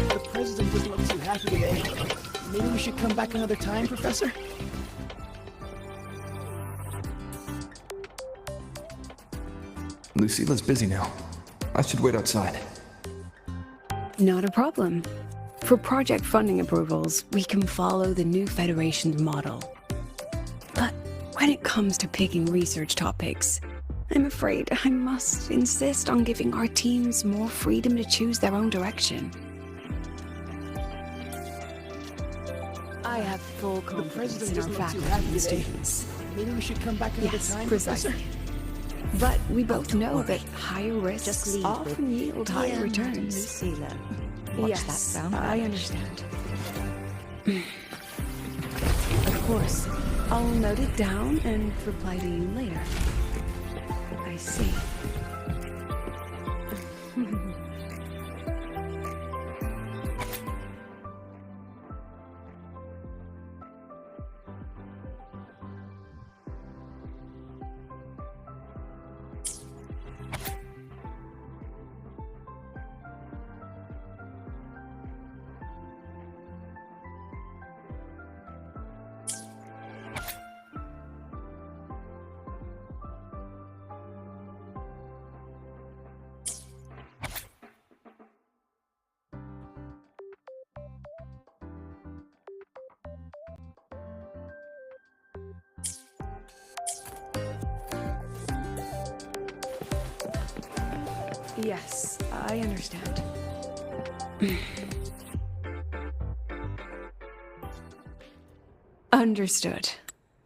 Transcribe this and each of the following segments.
The president doesn't look too happy today. Maybe we should come back another time, Professor? Lucilla's busy now. I should wait outside. Not a problem. For project funding approvals, we can follow the new Federation's model. But when it comes to picking research topics, I'm afraid I must insist on giving our teams more freedom to choose their own direction. I have full confidence in our faculty and students. Maybe we should come back another time, precisely. Professor? But we both know that higher risks often yield higher returns. Lucilla. Watch that sound. I understand. Of course. I'll note it down and reply to you later. I see. Yes, I understand. Understood.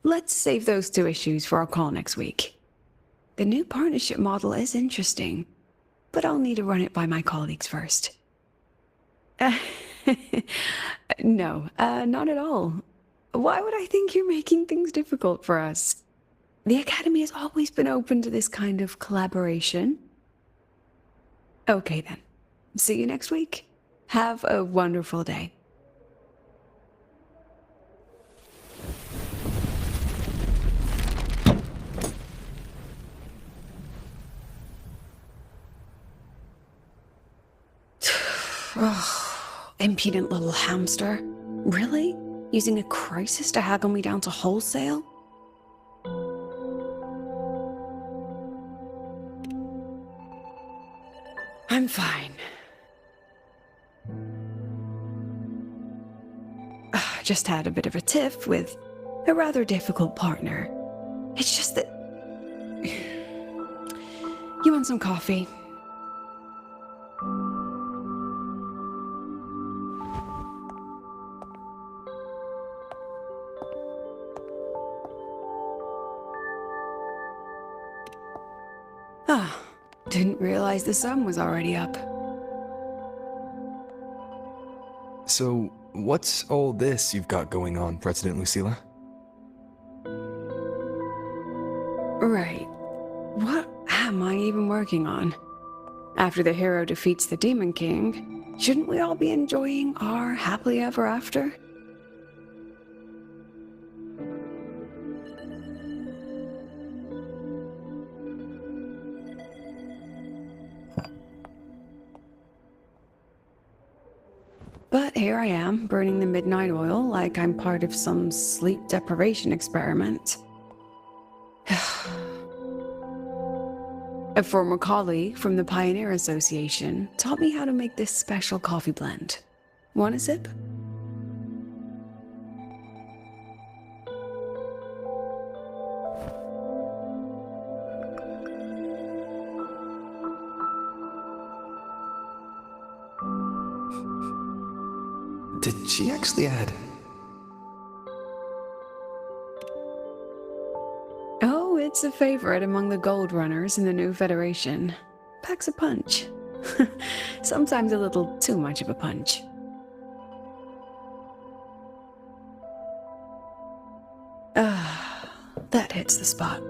Let's save those two issues for our call next week. The new partnership model is interesting, but I'll need to run it by my colleagues first. No, not at all. Why would I think you're making things difficult for us? The Academy has always been open to this kind of collaboration. Okay then. See you next week. Have a wonderful day. Oh, impudent little hamster. Really? Using a crisis to haggle me down to wholesale? I'm fine. Just had a bit of a tiff with a rather difficult partner. It's just that... You want some coffee? Ah, didn't realize the sun was already up. So, what's all this you've got going on, President Lucilla? Right. What am I even working on? After the hero defeats the Demon King, shouldn't we all be enjoying our happily ever after? But here I am, burning the midnight oil like I'm part of some sleep deprivation experiment. A former colleague from the Pioneer Association taught me how to make this special coffee blend. Want a sip? Did she actually add? Oh, it's a favorite among the gold runners in the new Federation. Packs a punch. Sometimes a little too much of a punch. Ah, that hits the spot.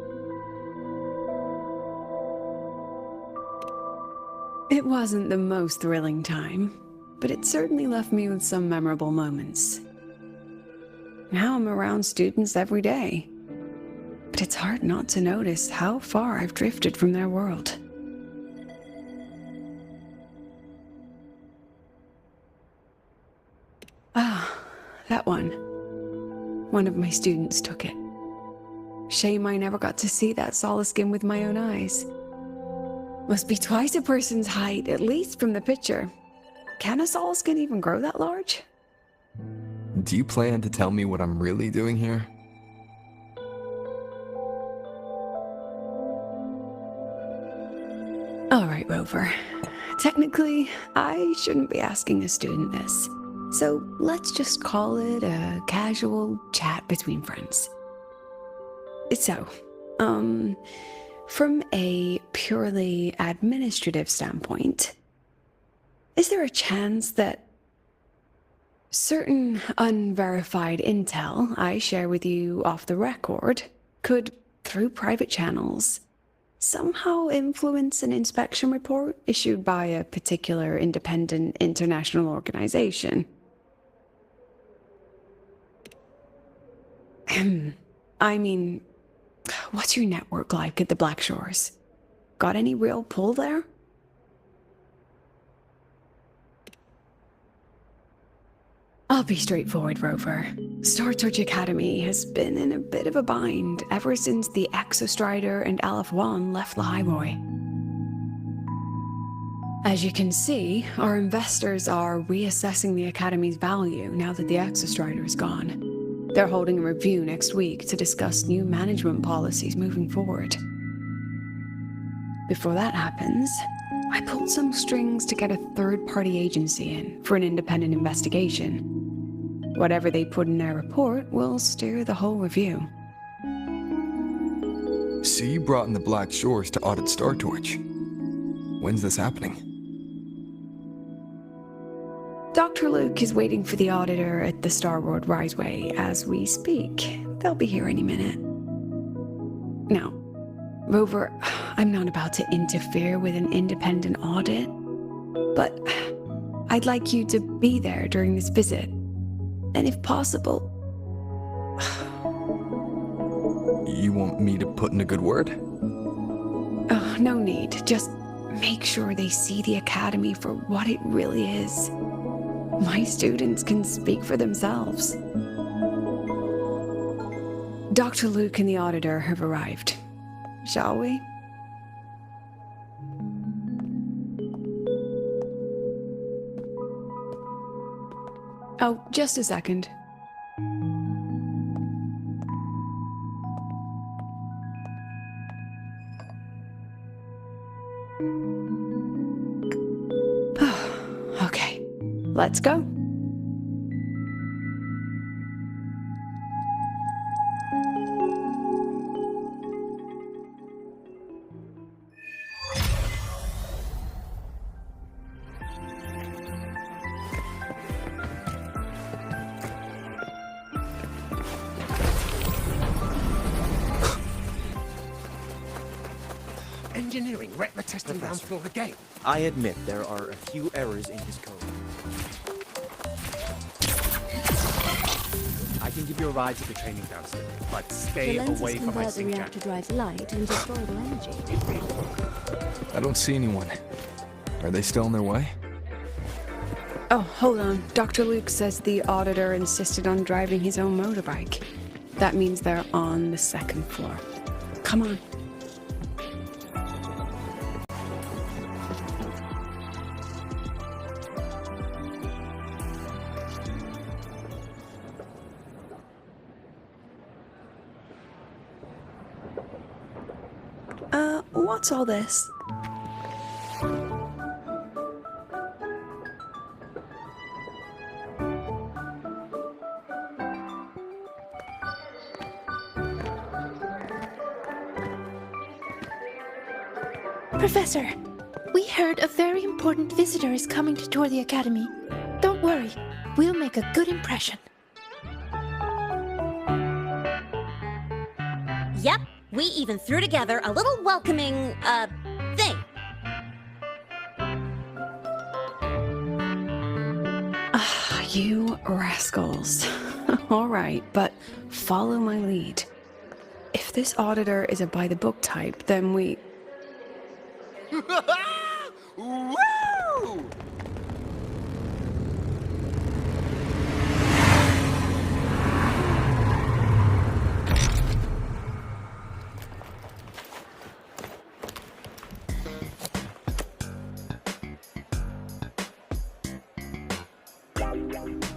It wasn't the most thrilling time. but it certainly left me with some memorable moments. Now I'm around students every day, but it's hard not to notice how far I've drifted from their world. Ah, that one. One of my students took it. Shame I never got to see that Solaskin with my own eyes. Must be twice a person's height, at least from the picture. Can a Solaskin even grow that large? Do you plan to tell me what I'm really doing here? Alright, Rover. Technically, I shouldn't be asking a student this. So let's just call it a casual chat between friends. So, from a purely administrative standpoint, is there a chance that certain unverified intel I share with you off the record could, through private channels, somehow influence an inspection report issued by a particular independent international organization? I mean, what's your network like at the Black Shores? Got any real pull there? I'll be straightforward, Rover. Star Search Academy has been in a bit of a bind ever since the Exostrider and Aleph 1 left the highway. As you can see, our investors are reassessing the Academy's value now that the Exostrider is gone. They're holding a review next week to discuss new management policies moving forward. Before that happens, I pulled some strings to get a third-party agency in for an independent investigation. Whatever they put in their report will steer the whole review. So you brought in the Black Shores to audit Star Torch. When's this happening? Dr. Luke is waiting for the auditor at the Starboard Riseway as we speak. They'll be here any minute. Now, Rover, I'm not about to interfere with an independent audit, but I'd like you to be there during this visit. And if possible... You want me to put in a good word? Oh, no need. Just make sure they see the Academy for what it really is. My students can speak for themselves. Dr. Luke and the auditor have arrived. Shall we? Oh, just a second. Okay, let's go. Engineering retina testing ground floor again. I admit there are a few errors in his code. I can give you a ride to the training grounds today, but stay away from my the sync reactor drives light and destroyable energy. I don't see anyone. Are they still on their way? Oh, hold on. Dr. Luke says the auditor insisted on driving his own motorbike. That means they're on the second floor. Come on. What's all this? Professor, we heard a very important visitor is coming to tour the Academy. Don't worry, we'll make a good impression. Yep, we even threw together a little welcoming, thing. You rascals. All right, but follow my lead. If this auditor is a by-the-book type, then we... Woo!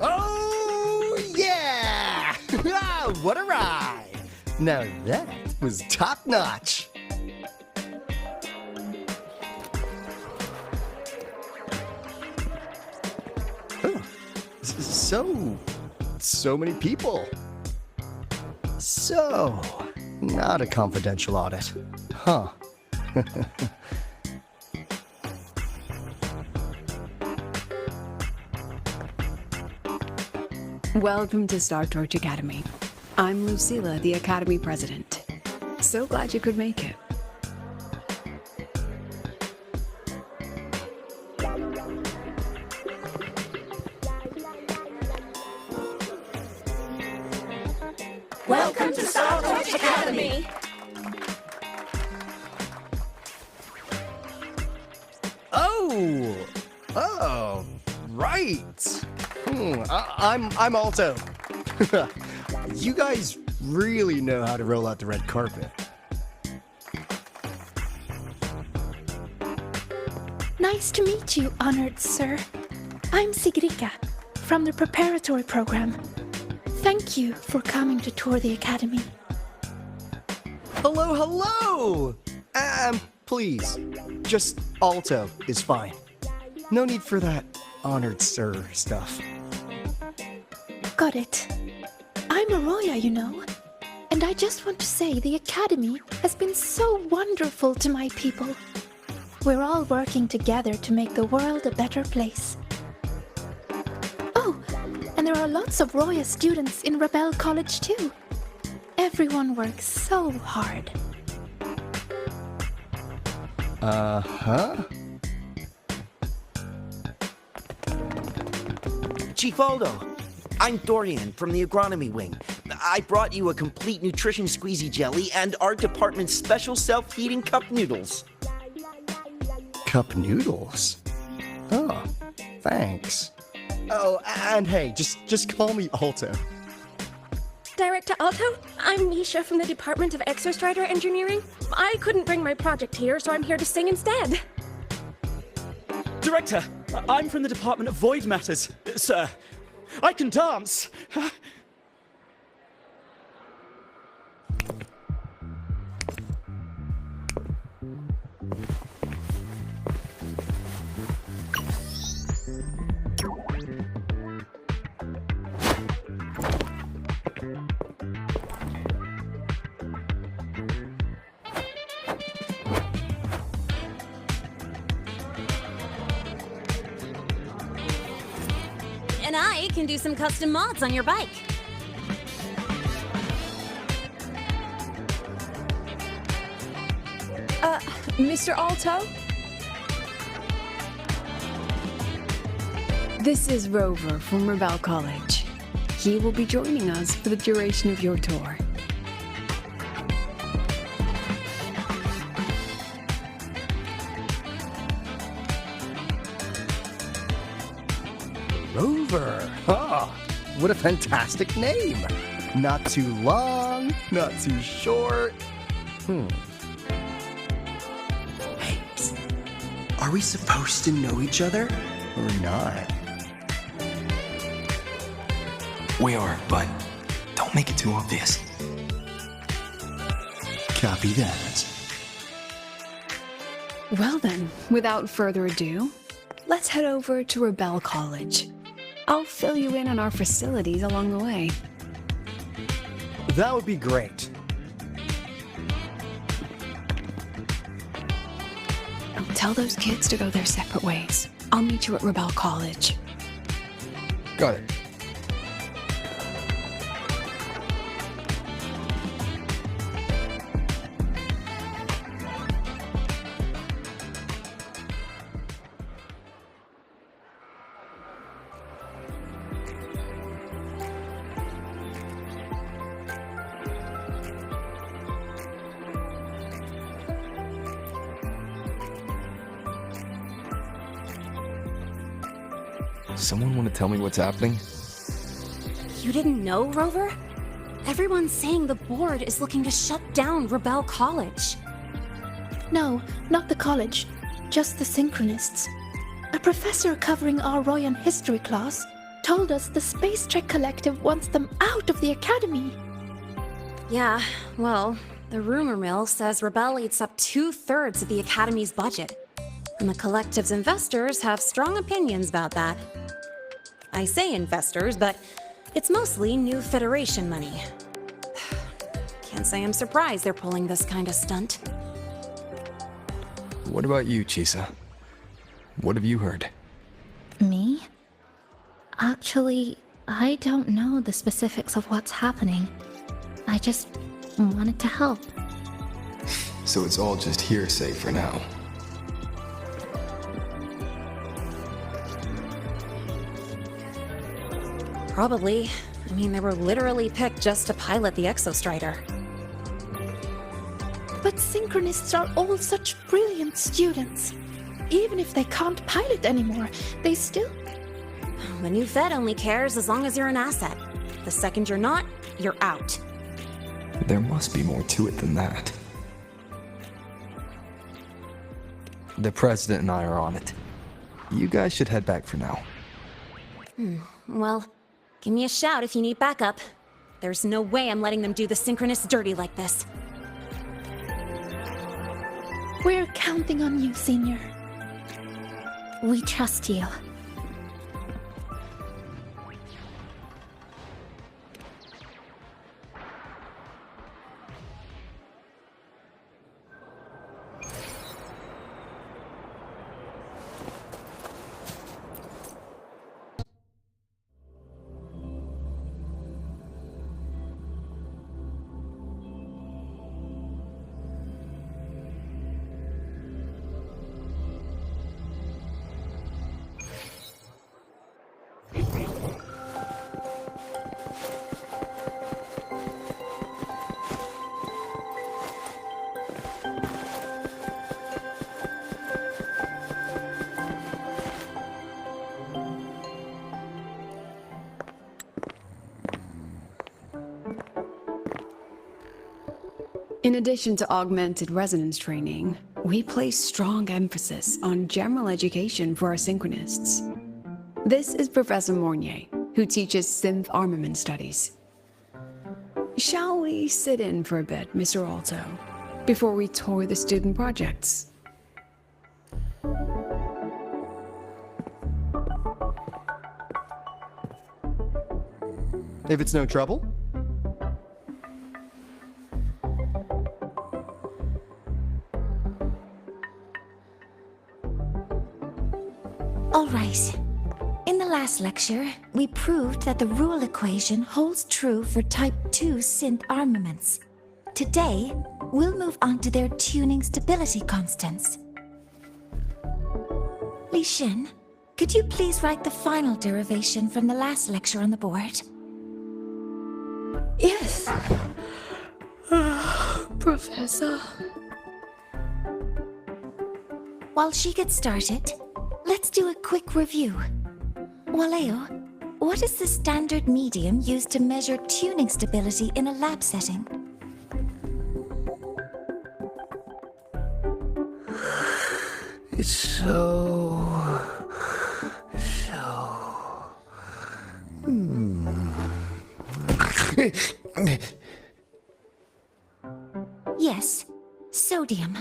Oh, yeah! What a ride! Now that was top-notch. So many people. So, not a confidential audit. Huh. Welcome to Star Torch Academy. I'm Lucilla, the Academy President. So glad you could make it. Welcome to Star Torch Academy. Oh, right. I'm Alto. You guys really know how to roll out the red carpet. Nice to meet you, honored sir. I'm Seque from the preparatory program. Thank you for coming to tour the academy. Hello, hello! Please, just Alto is fine. No need for that honored sir stuff. Got it. I'm Arroya, you know. And I just want to say the academy has been so wonderful to my people. We're all working together to make the world a better place. Oh, and there are lots of Roya students in Rebel College too. Everyone works so hard. Uh-huh. Chief Aldo, I'm Dorian from the agronomy wing. I brought you a complete nutrition squeezy jelly and our department's special self-heating cup noodles. Cup noodles? Oh, thanks. Oh, and hey, just call me Alto. Director Alto, I'm Misha from the Department of Exostrider Engineering. I couldn't bring my project here, so I'm here to sing instead. Director, I'm from the Department of Void Matters, sir. I can dance. And I can do some custom mods on your bike. Mr. Alto? This is Rover from Rebel College. He will be joining us for the duration of your tour. Rover. Oh, what a fantastic name. Not too long, not too short. Hey, psst. Are we supposed to know each other or not? We are, but don't make it too obvious. Copy that. Well then, without further ado, let's head over to Rebel College. I'll fill you in on our facilities along the way. That would be great. Tell those kids to go their separate ways. I'll meet you at Rebel College. Got it. Someone want to tell me what's happening? You didn't know, Rover? Everyone's saying the board is looking to shut down Rebel College. No, not the college. Just the Synchronists. A professor covering our Royan history class told us the Space Trek Collective wants them out of the Academy. Yeah, well, the rumor mill says Rebel eats up 2/3 of the Academy's budget. And the Collective's investors have strong opinions about that. I say investors, but it's mostly new Federation money. Can't say I'm surprised they're pulling this kind of stunt. What about you, Chisa? What have you heard? Me? Actually, I don't know the specifics of what's happening. I just wanted to help. So it's all just hearsay for now. Probably. I mean, they were literally picked just to pilot the Exostrider. But Synchronists are all such brilliant students. Even if they can't pilot anymore, they still... The new Fed only cares as long as you're an asset. The second you're not, you're out. There must be more to it than that. The President and I are on it. You guys should head back for now. Well, give me a shout if you need backup. There's no way I'm letting them do the Synchronists dirty like this. We're counting on you, Senior. We trust you. In addition to augmented resonance training, we place strong emphasis on general education for our Synchronists. This is Professor Mornier, who teaches synth armament studies. Shall we sit in for a bit, Mr. Alto, before we tour the student projects? If it's no trouble. All right. In the last lecture, we proved that the rule equation holds true for Type 2 synth armaments. Today, we'll move on to their tuning stability constants. Li Xin, could you please write the final derivation from the last lecture on the board? Yes. Professor. While she gets started, let's do a quick review. Waleo, what is the standard medium used to measure tuning stability in a lab setting? It's so... Yes, sodium.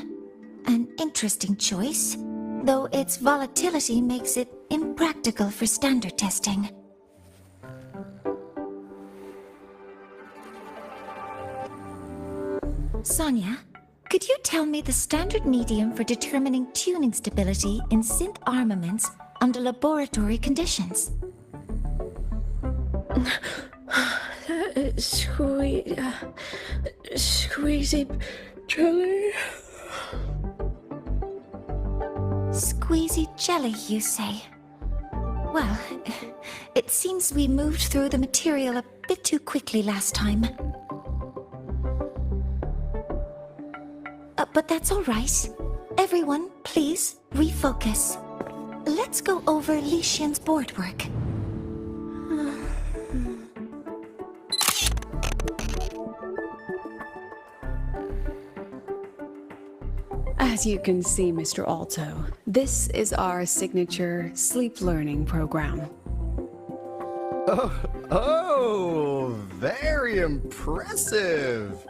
An interesting choice, though its volatility makes it impractical for standard testing. Sonia, could you tell me the standard medium for determining tuning stability in synth armaments under laboratory conditions? Squeezy jelly. Squeezy jelly, you say? Well, it seems we moved through the material a bit too quickly last time. But that's all right. Everyone, please refocus. let's go over Li Xian's board work. As you can see, Mr. Alto, this is our signature sleep learning program. Oh, very impressive.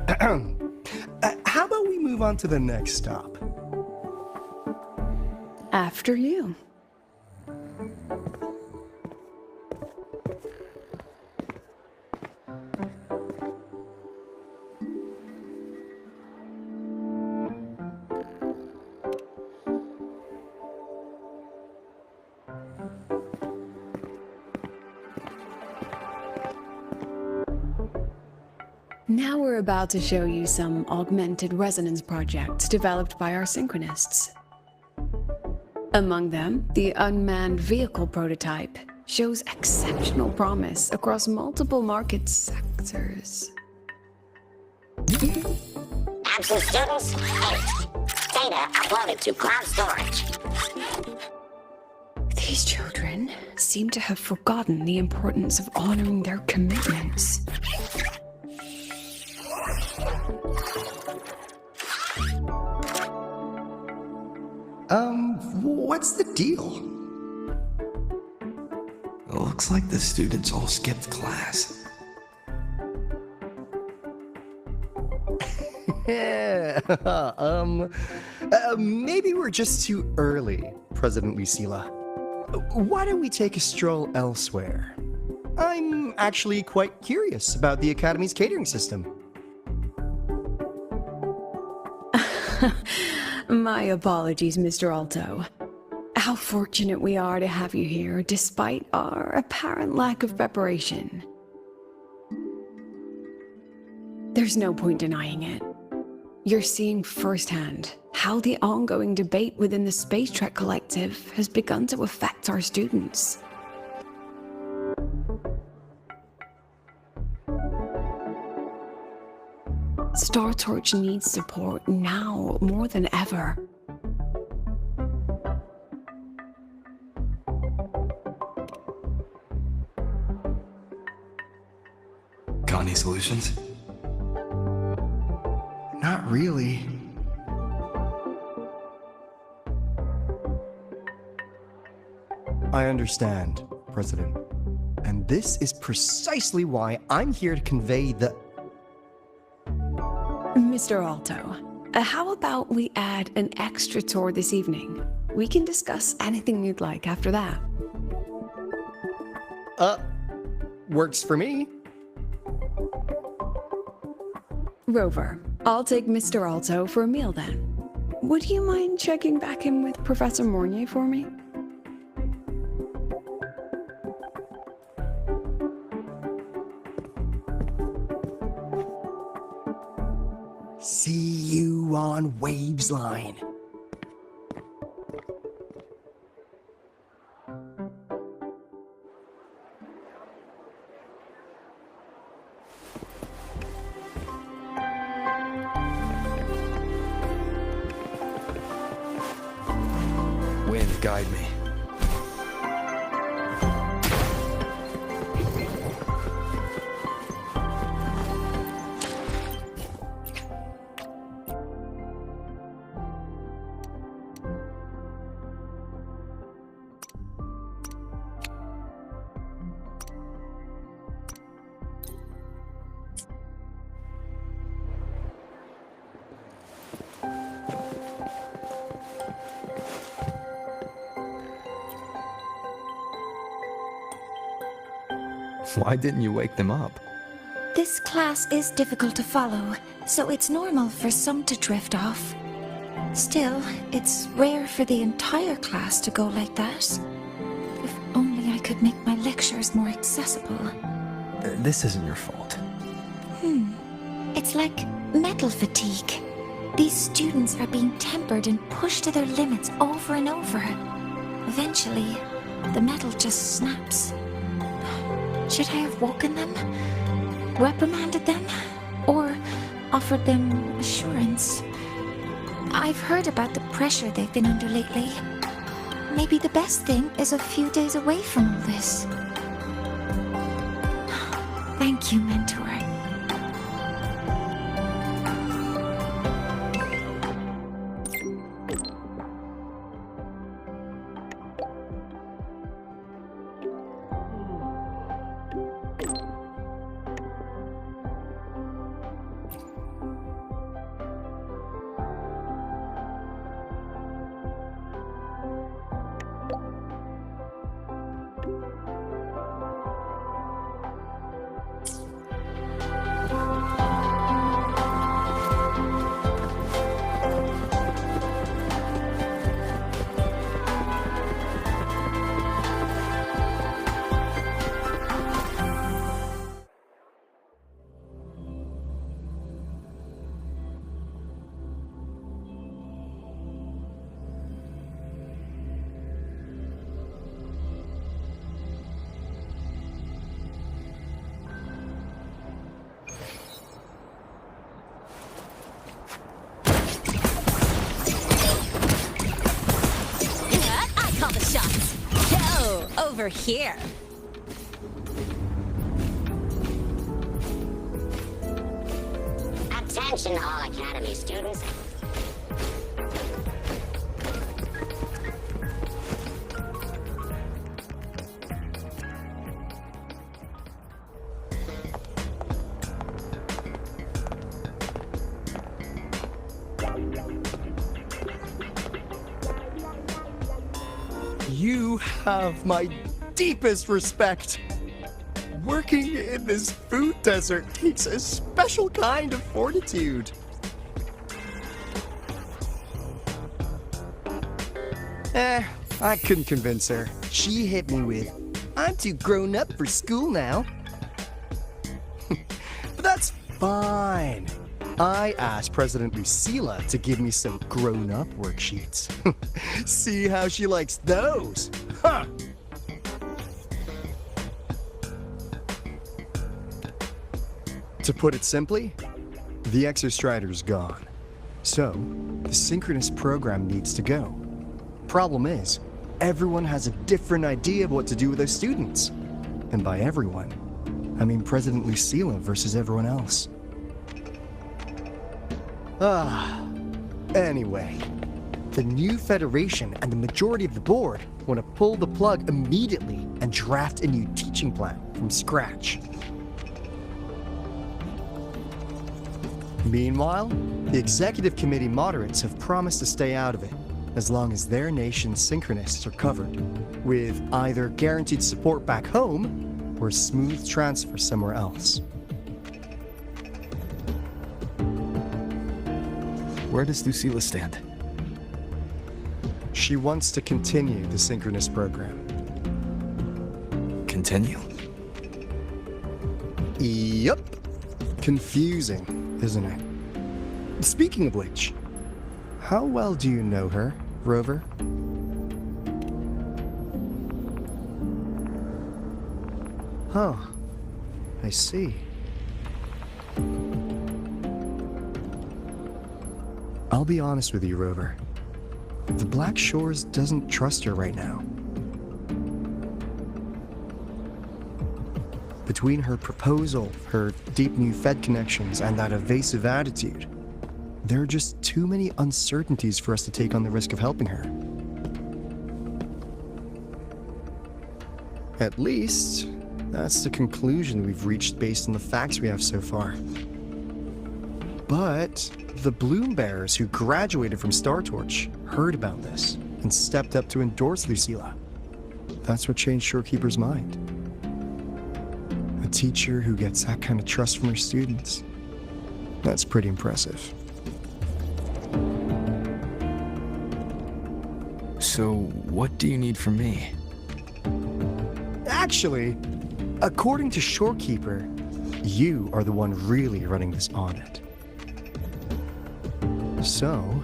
How about we move on to the next stop? After you. Now we're about to show you some augmented resonance projects developed by our synchronists. Among them, the unmanned vehicle prototype shows exceptional promise across multiple market sectors. Absent students, 8. Data uploaded to cloud storage. These children seem to have forgotten the importance of honoring their commitments. What's the deal? It looks like the students all skipped class. Maybe we're just too early, President Lucilla. Why don't we take a stroll elsewhere? I'm actually quite curious about the Academy's catering system. My apologies, Mr. Alto. How fortunate we are to have you here, despite our apparent lack of preparation. There's no point denying it. You're seeing firsthand how the ongoing debate within the Space Trek Collective has begun to affect our students. Star Torch needs support now more than ever. Got any solutions? Not really. I understand, President. And this is precisely why I'm here to convey the... Mr. Alto, how about we add an extra tour this evening? We can discuss anything you'd like after that. Works for me. Rover, I'll take Mr. Alto for a meal then. Would you mind checking back in with Professor Mornier for me? See you on Waves Line. Wind, guide me. Why didn't you wake them up? This class is difficult to follow, so it's normal for some to drift off. Still, it's rare for the entire class to go like that. If only I could make my lectures more accessible. This isn't your fault. It's like metal fatigue. These students are being tempered and pushed to their limits over and over. Eventually, the metal just snaps. Should I have woken them? Reprimanded them? Or offered them assurance? I've heard about the pressure they've been under lately. maybe the best thing is a few days away from all this. Thank you, Mentor. Over here. Attention all Academy students. You have my deepest respect. Working in this food desert takes a special kind of fortitude. I couldn't convince her. She hit me with, "I'm too grown up for school now." But that's fine. I asked President Lucilla to give me some grown-up worksheets. See how she likes those. Huh! To put it simply, the Exostrider's gone. So, the synchronous program needs to go. Problem is, everyone has a different idea of what to do with those students. And by everyone, I mean President Lucilla versus everyone else. Anyway, the new Federation and the majority of the board want to pull the plug immediately and draft a new teaching plan from scratch. Meanwhile, the Executive Committee moderates have promised to stay out of it, as long as their nation's synchronists are covered, with either guaranteed support back home or smooth transfer somewhere else. Where does Lucilla stand? She wants to continue the synchronous program. Continue? Yup. Confusing, isn't it? Speaking of which, how well do you know her, Rover? Oh, I see. I'll be honest with you, Rover. The Black Shores doesn't trust her right now. Between her proposal, her deep new Fed connections, and that evasive attitude, there are just too many uncertainties for us to take on the risk of helping her. At least, that's the conclusion we've reached based on the facts we have so far. But the Bloom Bearers who graduated from Star Torch heard about this and stepped up to endorse Lucilla. That's what changed Shorekeeper's mind. A teacher who gets that kind of trust from her students. That's pretty impressive. So, what do you need from me? Actually, according to Shorekeeper, you are the one really running this audit. So,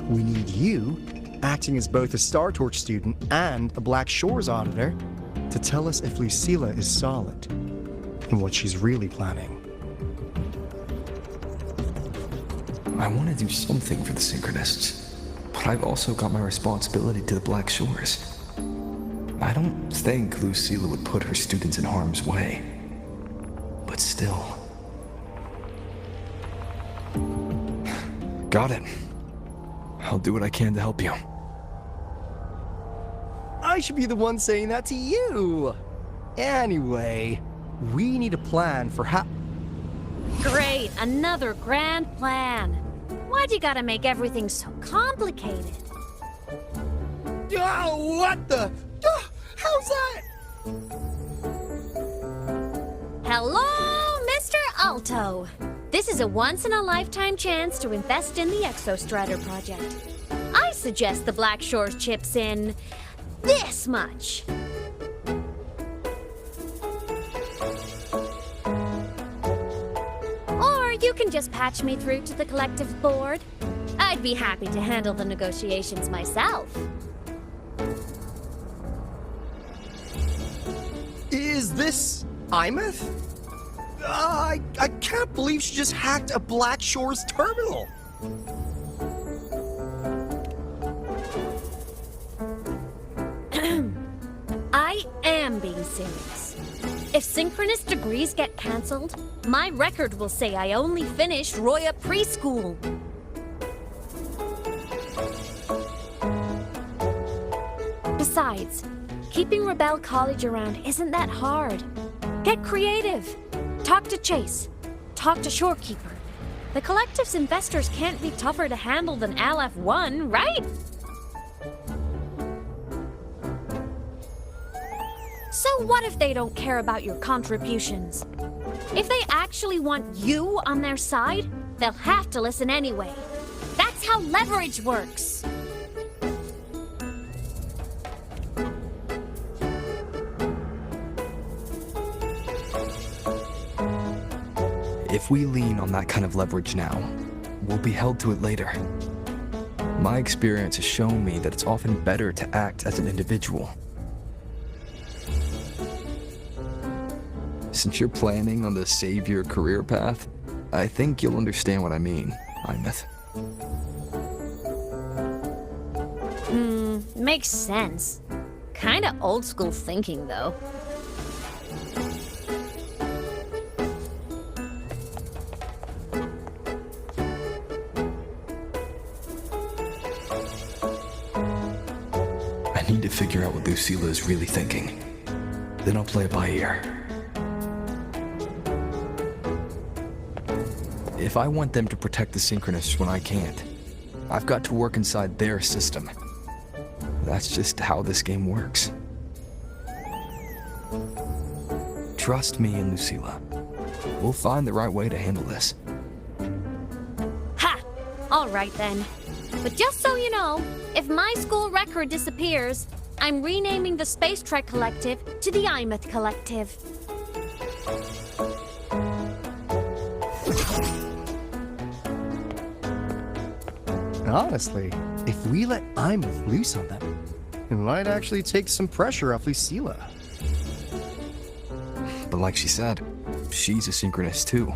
we need you, acting as both a Star Torch student and a Black Shores auditor, to tell us if Lucilla is solid and what she's really planning. I want to do something for the Synchronists, but I've also got my responsibility to the Black Shores. I don't think Lucilla would put her students in harm's way. But still. Got it. I'll do what I can to help you. I should be the one saying that to you. Anyway, we need a plan for how... Great, another grand plan. Why'd you gotta make everything so complicated? Oh, what the... Oh, how's that? Hello, Mr. Alto. This is a once-in-a-lifetime chance to invest in the Exostrider project. I suggest the Black Shores chips in this much. Or you can just patch me through to the collective board. I'd be happy to handle the negotiations myself. Is this Imeth? I can't believe she just hacked a Black Shores terminal. I am being serious. If synchronous degrees get cancelled, my record will say I only finished Roya preschool. Besides, keeping Rebel College around isn't that hard. Get creative. Talk to Chase. Talk to Shorekeeper. The Collective's investors can't be tougher to handle than LF1, right? So what if they don't care about your contributions? If they actually want you on their side, they'll have to listen anyway. That's how leverage works. If we lean on that kind of leverage now, we'll be held to it later. My experience has shown me that it's often better to act as an individual. Since you're planning on the savior career path, I think you'll understand what I mean, Imeth. Makes sense. Kinda old school thinking, though. I need to figure out what Lucilla is really thinking. Then I'll play it by ear. If I want them to protect the Synchronists when I can't, I've got to work inside their system. That's just how this game works. Trust me and Lucilla. We'll find the right way to handle this. Ha! Alright then. But just so you know, if my school record disappears, I'm renaming the Space Trek Collective to the Imeth Collective. Honestly, if we let Imeth loose on them, it might actually take some pressure off Lucilla. But like she said, she's a synchronist too.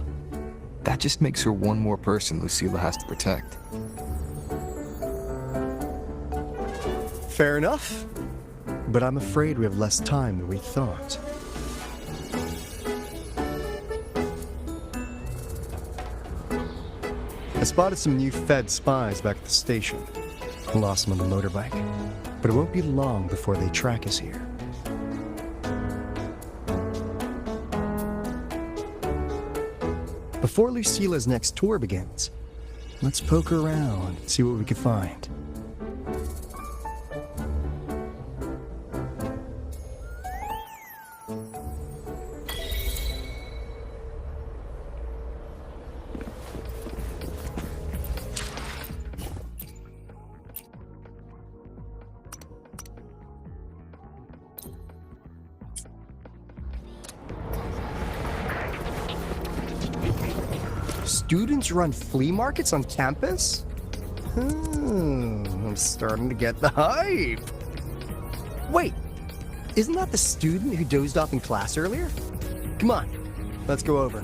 That just makes her one more person Lucilla has to protect. Fair enough. But I'm afraid we have less time than we thought. I spotted some new Fed spies back at the station. Lost them on the motorbike. But it won't be long before they track us here. Before Lucilla's next tour begins, let's poke around and see what we can find. Students run flea markets on campus? I'm starting to get the hype. Wait, isn't that the student who dozed off in class earlier? Come on, let's go over.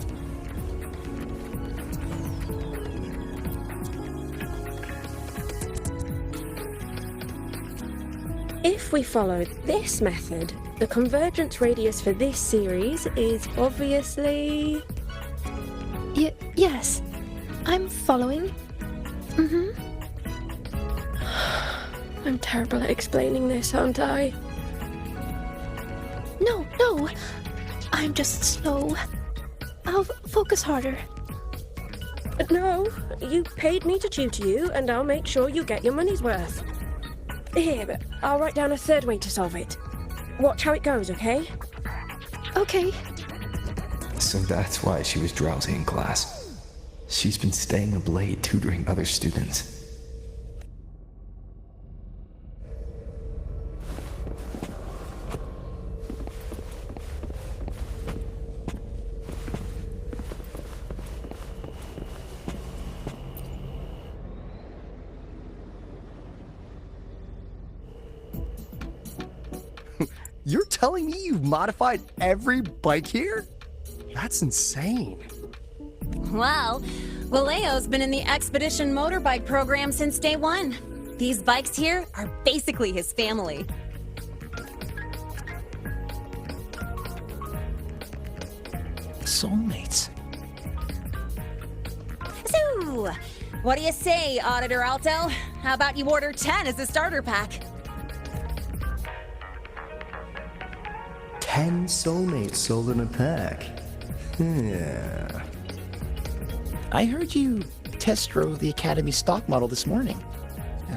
If we follow this method, the convergence radius for this series is obviously... Yes. I'm following. Mm-hmm. I'm terrible at explaining this, aren't I? No. I'm just slow. I'll focus harder. No, you paid me to tutor you, and I'll make sure you get your money's worth. Here, but I'll write down a third way to solve it. Watch how it goes, okay? Okay. So that's why she was drowsy in class. She's been staying up late tutoring other students. You're telling me you've modified every bike here? That's insane. Well, Valeo's been in the Expedition motorbike program since day one. These bikes here are basically his family. Soulmates. So, what do you say, Auditor Alto? How about you order 10 as a starter pack? 10 soulmates sold in a pack. Yeah. I heard you test drove the Academy stock model this morning.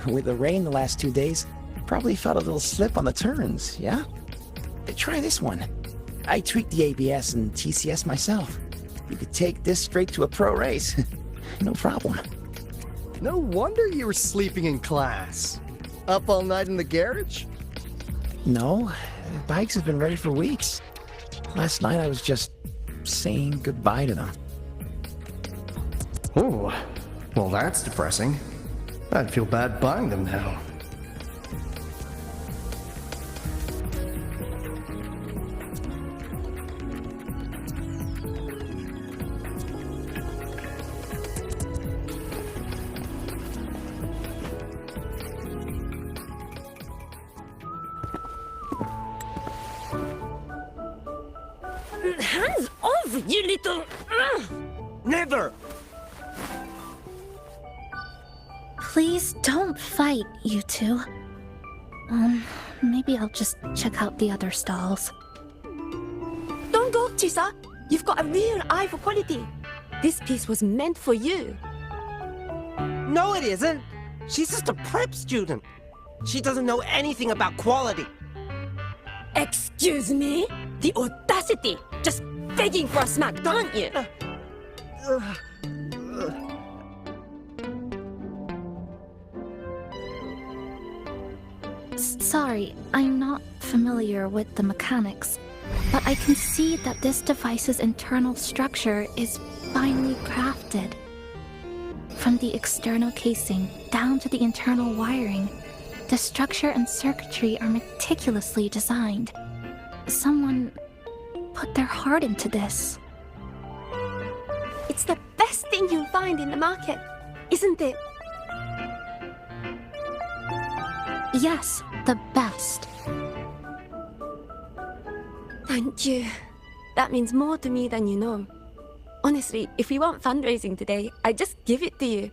With the rain the last 2 days, probably felt a little slip on the turns, yeah? Try this one. I tweaked the ABS and TCS myself. You could take this straight to a pro race. No problem. No wonder you were sleeping in class. Up all night in the garage? No, bikes have been ready for weeks. Last night I was just saying goodbye to them. Oh, well that's depressing. I'd feel bad buying them now. Hands off, you little... Never! Please don't fight, you two. Maybe I'll just check out the other stalls. Don't go, Chisa. You've got a real eye for quality. This piece was meant for you. No, it isn't. She's just a prep student. She doesn't know anything about quality. Excuse me? The audacity! Just begging for a smack, don't you? Sorry, I'm not familiar with the mechanics, but I can see that this device's internal structure is finely crafted. From the external casing down to the internal wiring, the structure and circuitry are meticulously designed. Someone put their heart into this. It's the best thing you'll find in the market, isn't it? Yes, the best. Thank you. That means more to me than you know. Honestly, if we want fundraising today, I'd just give it to you.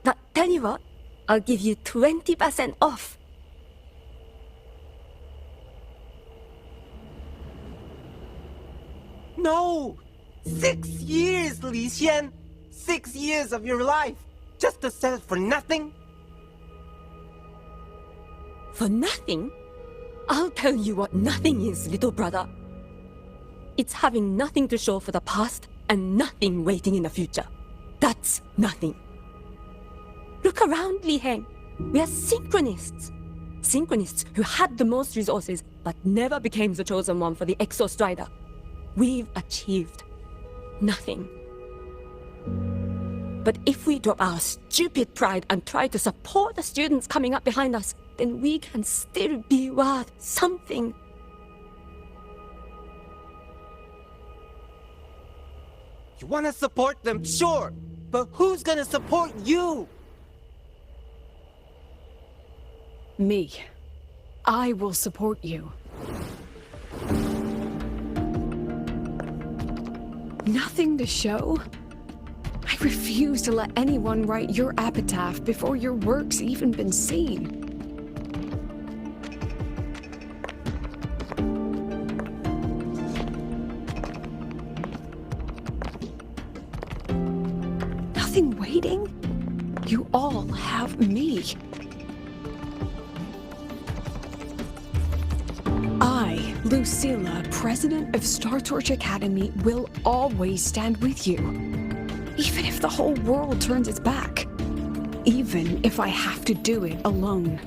But tell you what, I'll give you 20% off. No! 6 years, Li Xian! 6 years of your life, just to sell it for nothing? For nothing? I'll tell you what nothing is, little brother. It's having nothing to show for the past and nothing waiting in the future. That's nothing. Look around, Li Heng. We are synchronists. Synchronists who had the most resources but never became the chosen one for the Exo Strider. We've achieved nothing. But if we drop our stupid pride and try to support the students coming up behind us, then we can still be worth something. You want to support them, sure, but who's gonna support you? Me. I will support you. Nothing to show? I refuse to let anyone write your epitaph before your work's even been seen. Nothing waiting? You all have me. I, Lucilla, president of Star Torch Academy, will always stand with you. Even if the whole world turns its back. Even if I have to do it alone.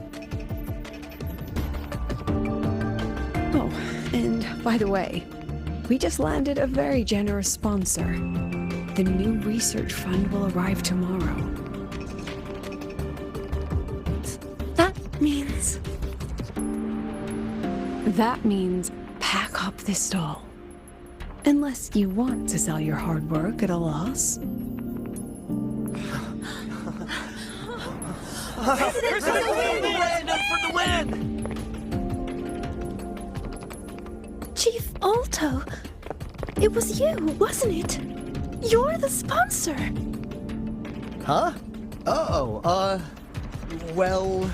Oh, and by the way, we just landed a very generous sponsor. The new research fund will arrive tomorrow. That means... That means pack up this stall. Unless you want to sell your hard work at a loss. President for the win! Chief Alto, it was you, wasn't it? You're the sponsor. Huh? Oh, well...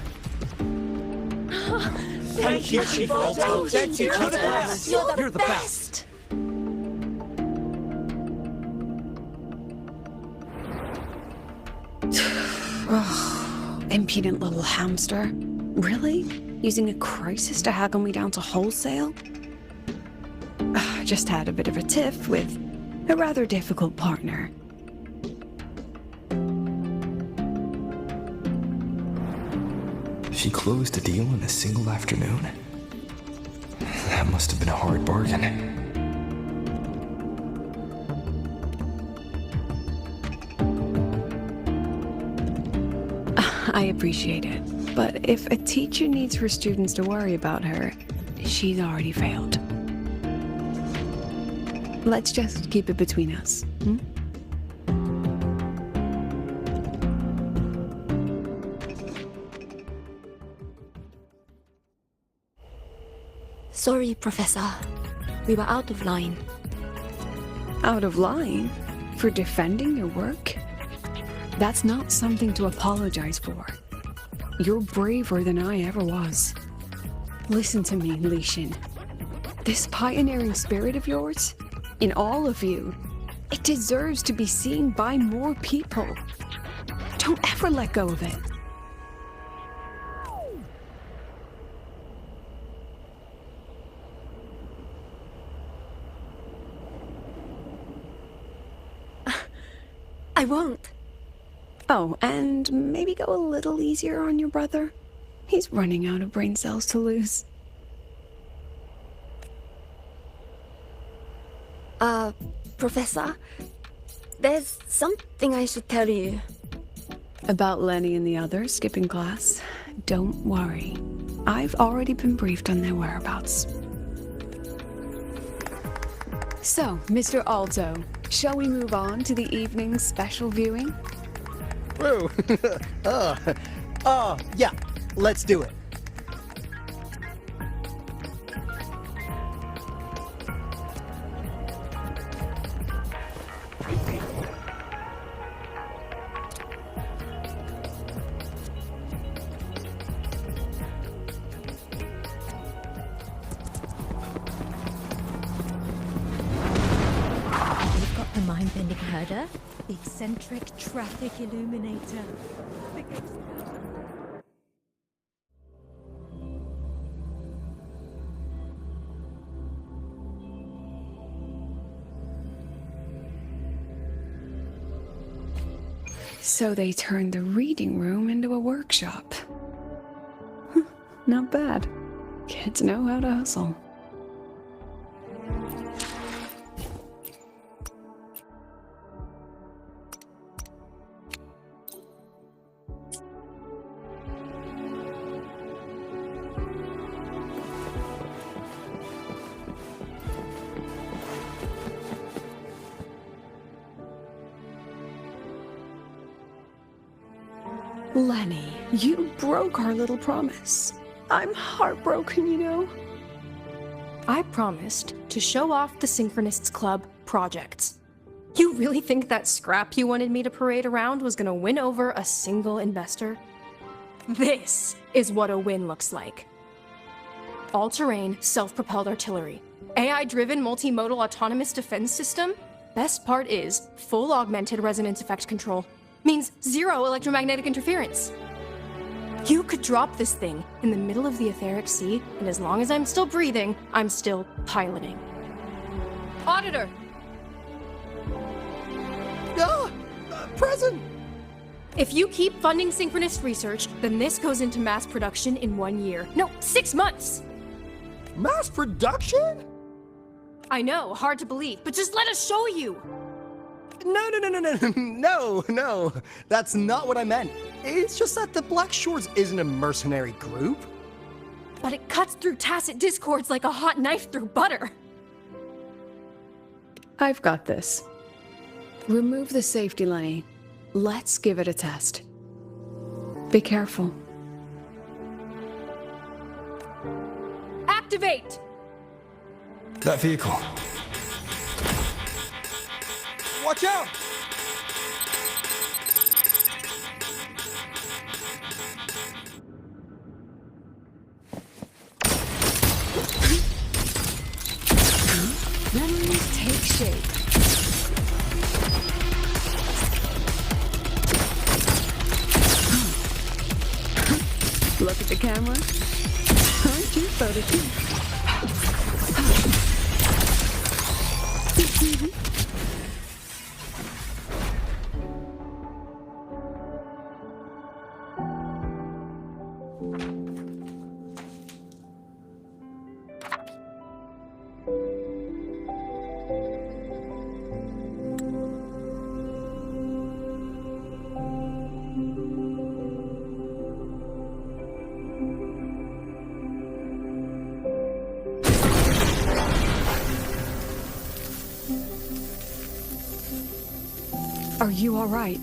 Thank you, Chief Walkthough. Thank you. You're the best. You're the best. Impudent little hamster. Really? Using a crisis to haggle me down to wholesale? Just had a bit of a tiff with a rather difficult partner. She closed a deal in a single afternoon? That must have been a hard bargain. I appreciate it, but if a teacher needs her students to worry about her, she's already failed. Let's just keep it between us, hmm? Sorry, Professor. We were out of line. Out of line? For defending your work? That's not something to apologize for. You're braver than I ever was. Listen to me, Li Xin. This pioneering spirit of yours, in all of you, it deserves to be seen by more people. Don't ever let go of it. I won't. Oh, and maybe go a little easier on your brother. He's running out of brain cells to lose. Professor, there's something I should tell you. About Lenny and the others skipping class? Don't worry. I've already been briefed on their whereabouts. So, Mr. Alto, shall we move on to the evening's special viewing? Whoa. Yeah, let's do it. We've got the mind-bending herder, the eccentric traffic illuminator. So they turned the reading room into a workshop. Not bad. Kids know how to hustle. Lenny, you broke our little promise. I'm heartbroken, you know. I promised to show off the Synchronists Club projects. You really think that scrap you wanted me to parade around was gonna win over a single investor? This is what a win looks like. All-terrain, self-propelled artillery. AI-driven multimodal autonomous defense system. Best part is full augmented resonance effect control. Means zero electromagnetic interference. You could drop this thing in the middle of the etheric sea, and as long as I'm still breathing, I'm still piloting. Auditor! Present! If you keep funding synchronous research, then this goes into mass production in 1 year. No, 6 months! Mass production? I know, hard to believe, but just let us show you! No, that's not what I meant. It's just that the Black Shores isn't a mercenary group. But it cuts through tacit discords like a hot knife through butter. I've got this. Remove the safety, Lenny. Let's give it a test. Be careful. Activate! That vehicle. Watch out! Memories take shape. Look at the camera. Aren't you photogenic? Are you all right?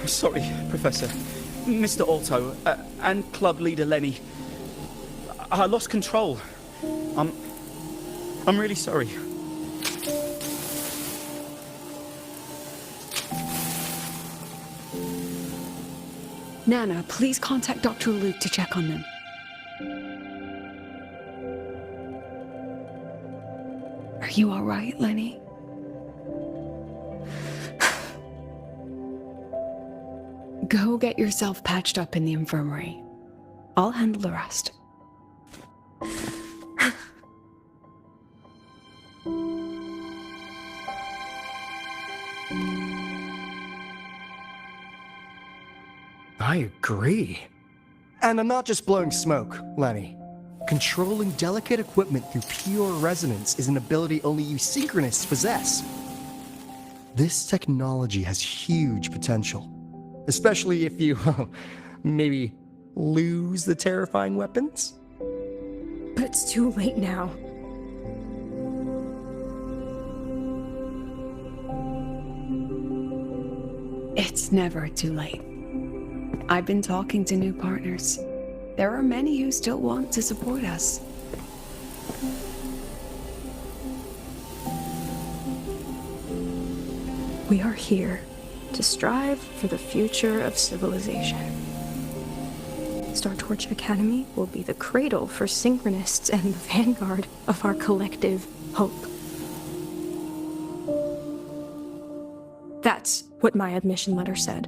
Sorry, Professor. Mr. Walkthough, and club leader Lenny. I lost control. I'm really sorry. Nana, please contact Dr. Luke to check on them. Are you all right, Lenny? Go get yourself patched up in the infirmary. I'll handle the rest. I agree. And I'm not just blowing smoke, Lenny. Controlling delicate equipment through pure resonance is an ability only you synchronists possess. This technology has huge potential, especially if you, maybe, lose the terrifying weapons. But it's too late now. It's never too late. I've been talking to new partners. There are many who still want to support us. We are here to strive for the future of civilization. Startorch Academy will be the cradle for synchronists and the vanguard of our collective hope. That's what my admission letter said.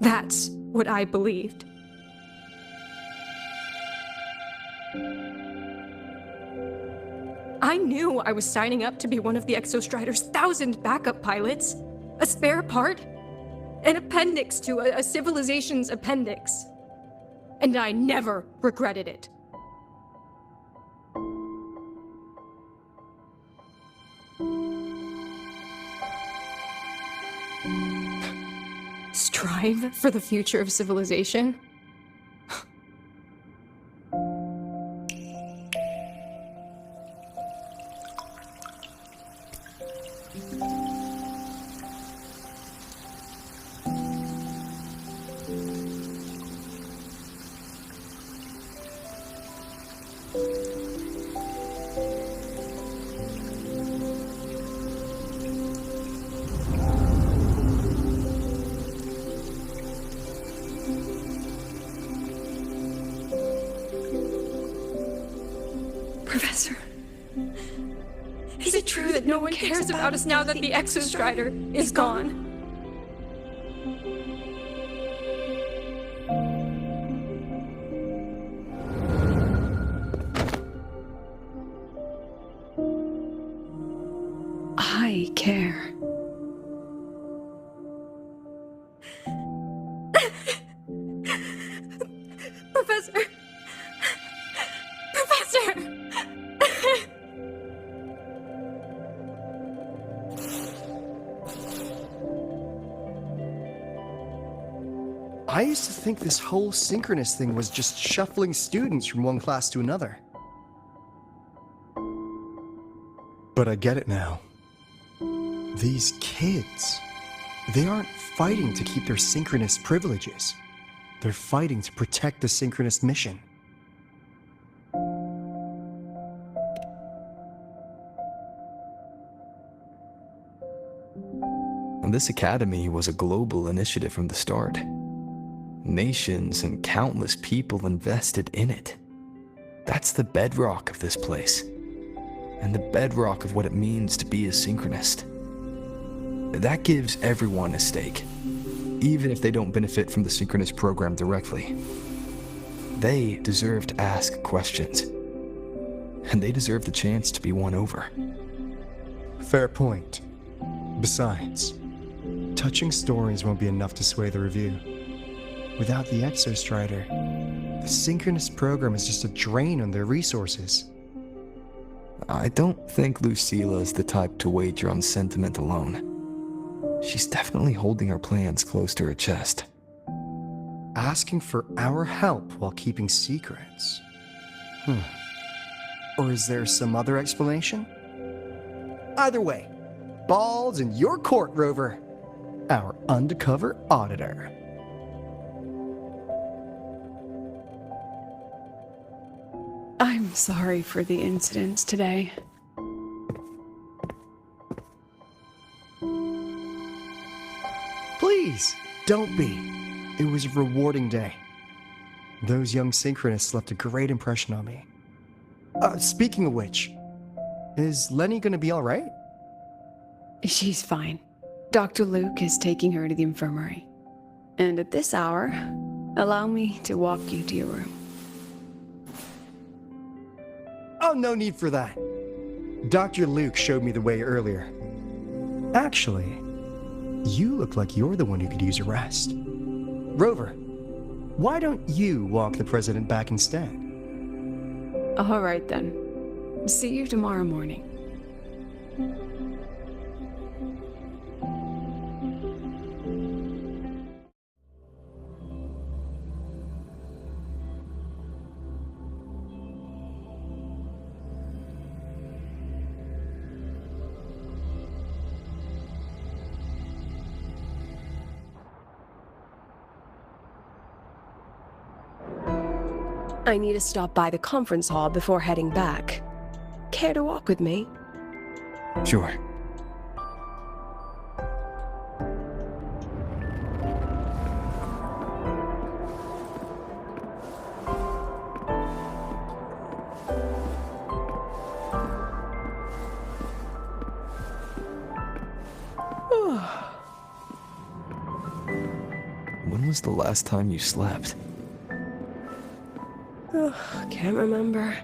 That's what I believed. I knew I was signing up to be one of the Exostrider's 1,000 backup pilots. A spare part. An appendix to a civilization's appendix. And I never regretted it. Strive for the future of civilization? Professor, is it true that no one cares about us now that the Exostrider is gone? I care. Professor! Professor! I used to think this whole synchronous thing was just shuffling students from one class to another. But I get it now. These kids, they aren't fighting to keep their synchronous privileges. They're fighting to protect the synchronous mission. And this academy was a global initiative from the start. Nations and countless people invested in it. That's the bedrock of this place, and the bedrock of what it means to be a synchronist. That gives everyone a stake, even if they don't benefit from the synchronous program directly. They deserve to ask questions, and they deserve the chance to be won over. Fair point. Besides, touching stories won't be enough to sway the review. Without the Exostrider, the synchronous program is just a drain on their resources. I don't think Lucilla is the type to wager on sentiment alone. She's definitely holding our plans close to her chest. Asking for our help while keeping secrets. Or is there some other explanation? Either way, ball's in your court, Rover. Our undercover auditor. I'm sorry for the incidents today. Please, don't be. It was a rewarding day. Those young synchronists left a great impression on me. Speaking of which, is Lenny gonna be alright? She's fine. Dr. Luke is taking her to the infirmary. And at this hour, allow me to walk you to your room. Oh, no need for that. Dr. Luke showed me the way earlier. Actually, you look like you're the one who could use a rest. Rover, why don't you walk the president back instead? All right then. See you tomorrow morning. I need to stop by the conference hall before heading back. Care to walk with me? Sure. When was the last time you slept? Can't remember.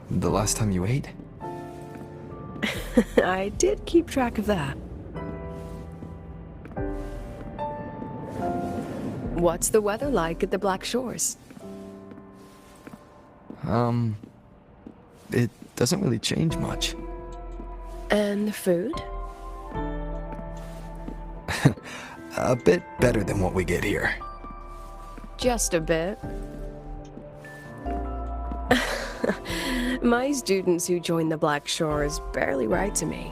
The last time you ate? I did keep track of that. What's the weather like at the Black Shores? It doesn't really change much. And the food? A bit better than what we get here. Just a bit. My students who join the Black Shores barely write to me.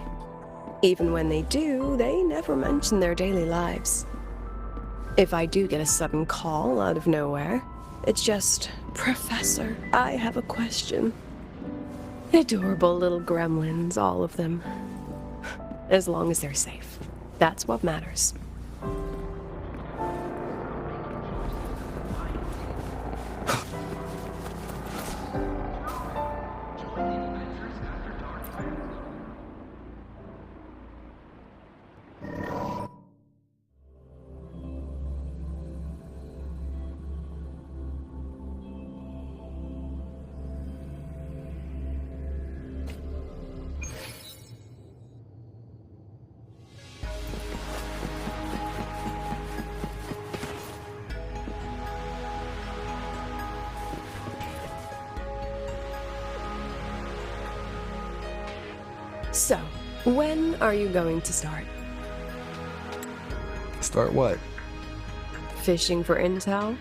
Even when they do, they never mention their daily lives. If I do get a sudden call out of nowhere, it's just, "Professor, I have a question." Adorable little gremlins, all of them. As long as they're safe. That's what matters. So, when are you going to start? Start what? Fishing for intel?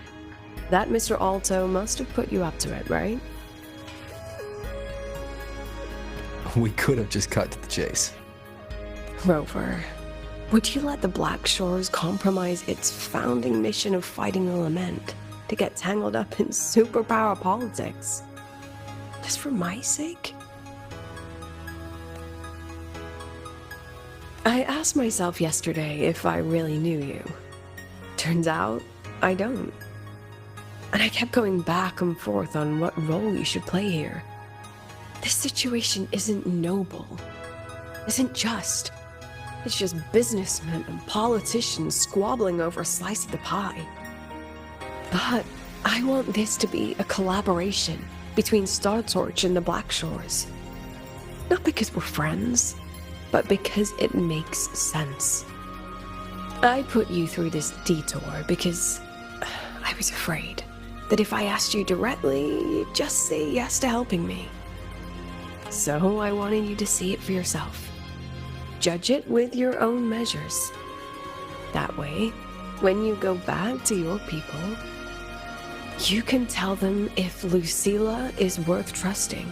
That Mr. Alto must have put you up to it, right? We could have just cut to the chase. Rover, would you let the Black Shores compromise its founding mission of fighting the Lament to get tangled up in superpower politics? Just for my sake? I asked myself yesterday if I really knew you. Turns out, I don't. And I kept going back and forth on what role you should play here. This situation isn't noble, isn't just. It's just businessmen and politicians squabbling over a slice of the pie. But I want this to be a collaboration between Star Torch and the Black Shores. Not because we're friends, but because it makes sense. I put you through this detour because I was afraid that if I asked you directly, you'd just say yes to helping me. So I wanted you to see it for yourself. Judge it with your own measures. That way, when you go back to your people, you can tell them if Lucilla is worth trusting,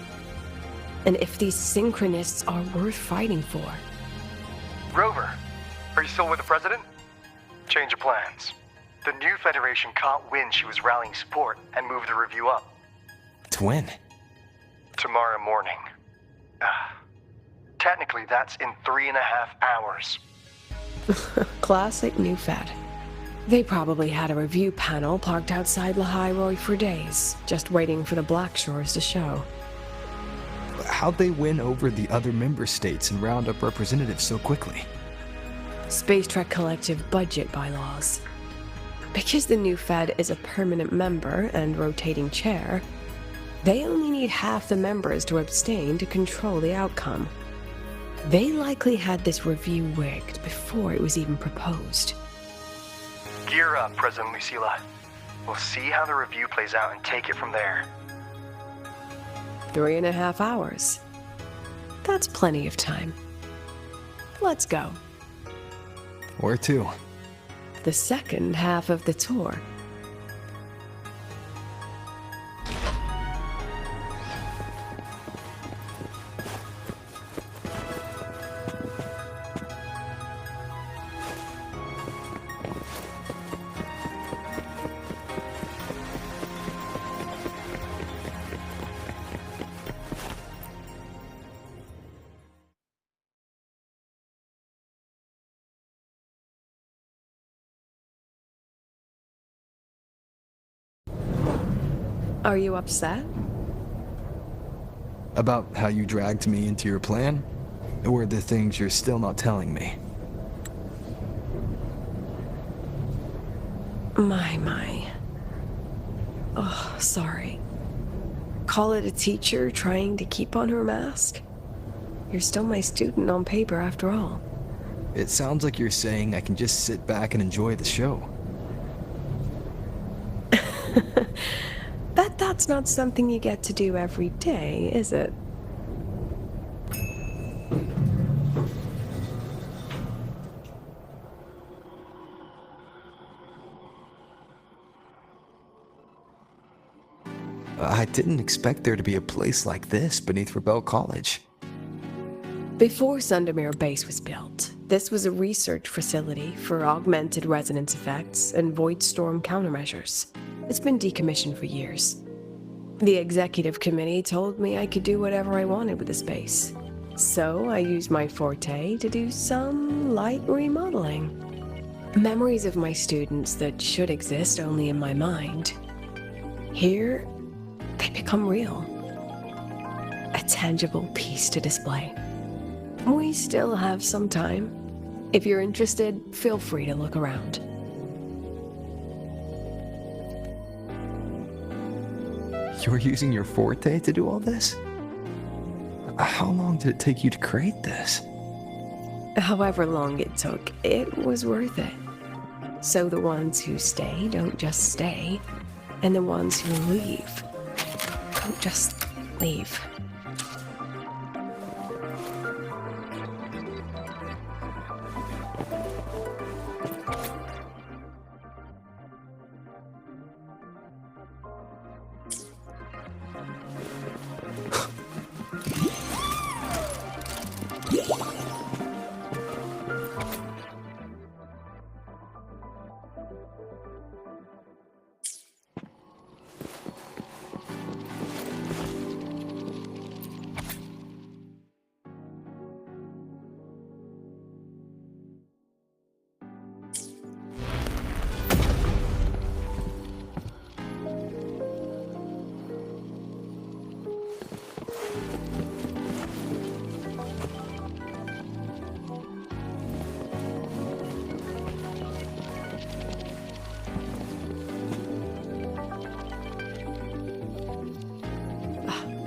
and if these synchronists are worth fighting for. Rover, are you still with the President? Change of plans. The new Federation caught wind she was rallying support and moved the review up. To when? Tomorrow morning. Technically, that's in 3.5 hours. Classic New Fed. They probably had a review panel parked outside Lahai for days, just waiting for the Black Shores to show. How'd they win over the other member states and round up representatives so quickly? Space Trek Collective budget bylaws. Because the new Fed is a permanent member and rotating chair, they only need half the members to abstain to control the outcome. They likely had this review rigged before it was even proposed. Gear up, President Lucilla. We'll see how the review plays out and take it from there. 3.5 hours. That's plenty of time. Let's go. Where to? The second half of the tour. Are you upset? About how you dragged me into your plan? Or the things you're still not telling me? My. Oh, sorry. Call it a teacher trying to keep on her mask? You're still my student on paper after all. It sounds like you're saying I can just sit back and enjoy the show. That's not something you get to do every day, is it? I didn't expect there to be a place like this beneath Rebel College. Before Sundermere Base was built, this was a research facility for augmented resonance effects and void storm countermeasures. It's been decommissioned for years. The executive committee told me I could do whatever I wanted with the space. So I used my forte to do some light remodeling. Memories of my students that should exist only in my mind. Here, they become real. A tangible piece to display. We still have some time. If you're interested, feel free to look around. You're using your forte to do all this? How long did it take you to create this? However long it took, it was worth it. So the ones who stay don't just stay, and the ones who leave don't just leave.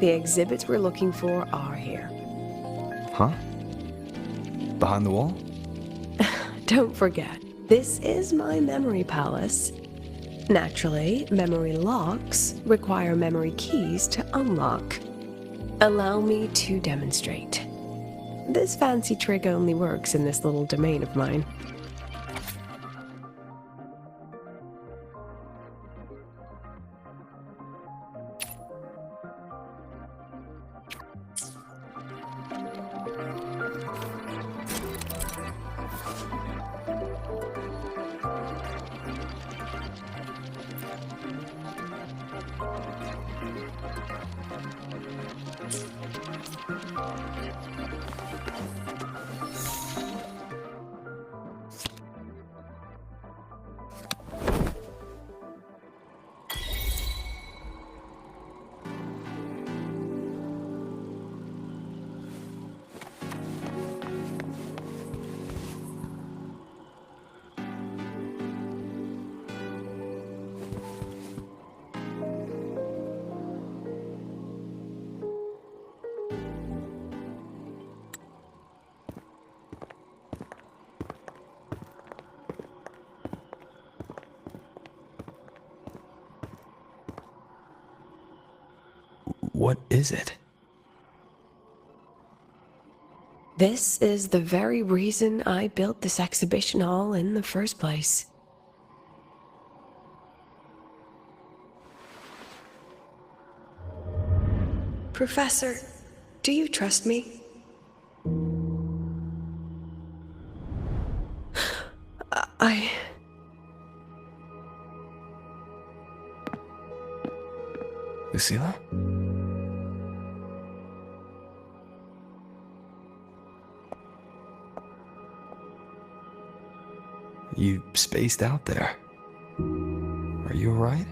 The exhibits we're looking for are here. Huh? Behind the wall? Don't forget, this is my memory palace. Naturally, memory locks require memory keys to unlock. Allow me to demonstrate. This fancy trick only works in this little domain of mine. What is it? This is the very reason I built this exhibition hall in the first place. Professor, do you trust me? I... Lucilla? You spaced out there. Are you alright?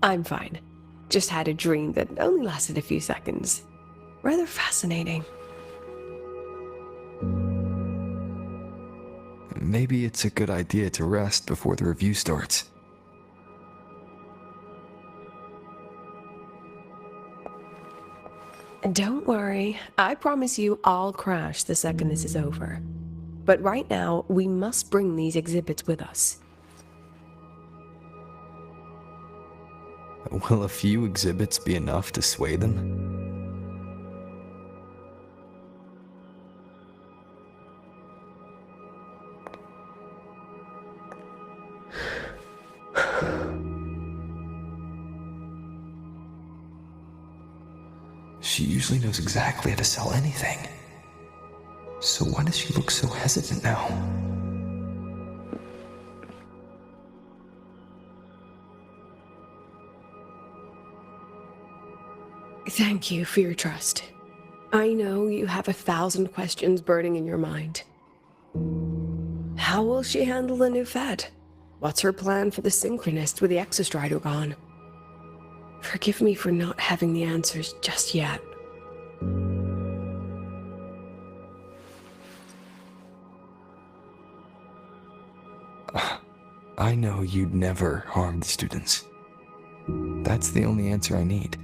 I'm fine. Just had a dream that only lasted a few seconds. Rather fascinating. Maybe it's a good idea to rest before the review starts. Don't worry, I promise you I'll crash the second this is over. But right now, we must bring these exhibits with us. Will a few exhibits be enough to sway them? She usually knows exactly how to sell anything. So why does she look so hesitant now? Thank you for your trust. I know you have 1,000 questions burning in your mind. How will she handle the new Fed? What's her plan for the Synchronist with the Exostrider gone? Forgive me for not having the answers just yet. I know you'd never harm the students. That's the only answer I need.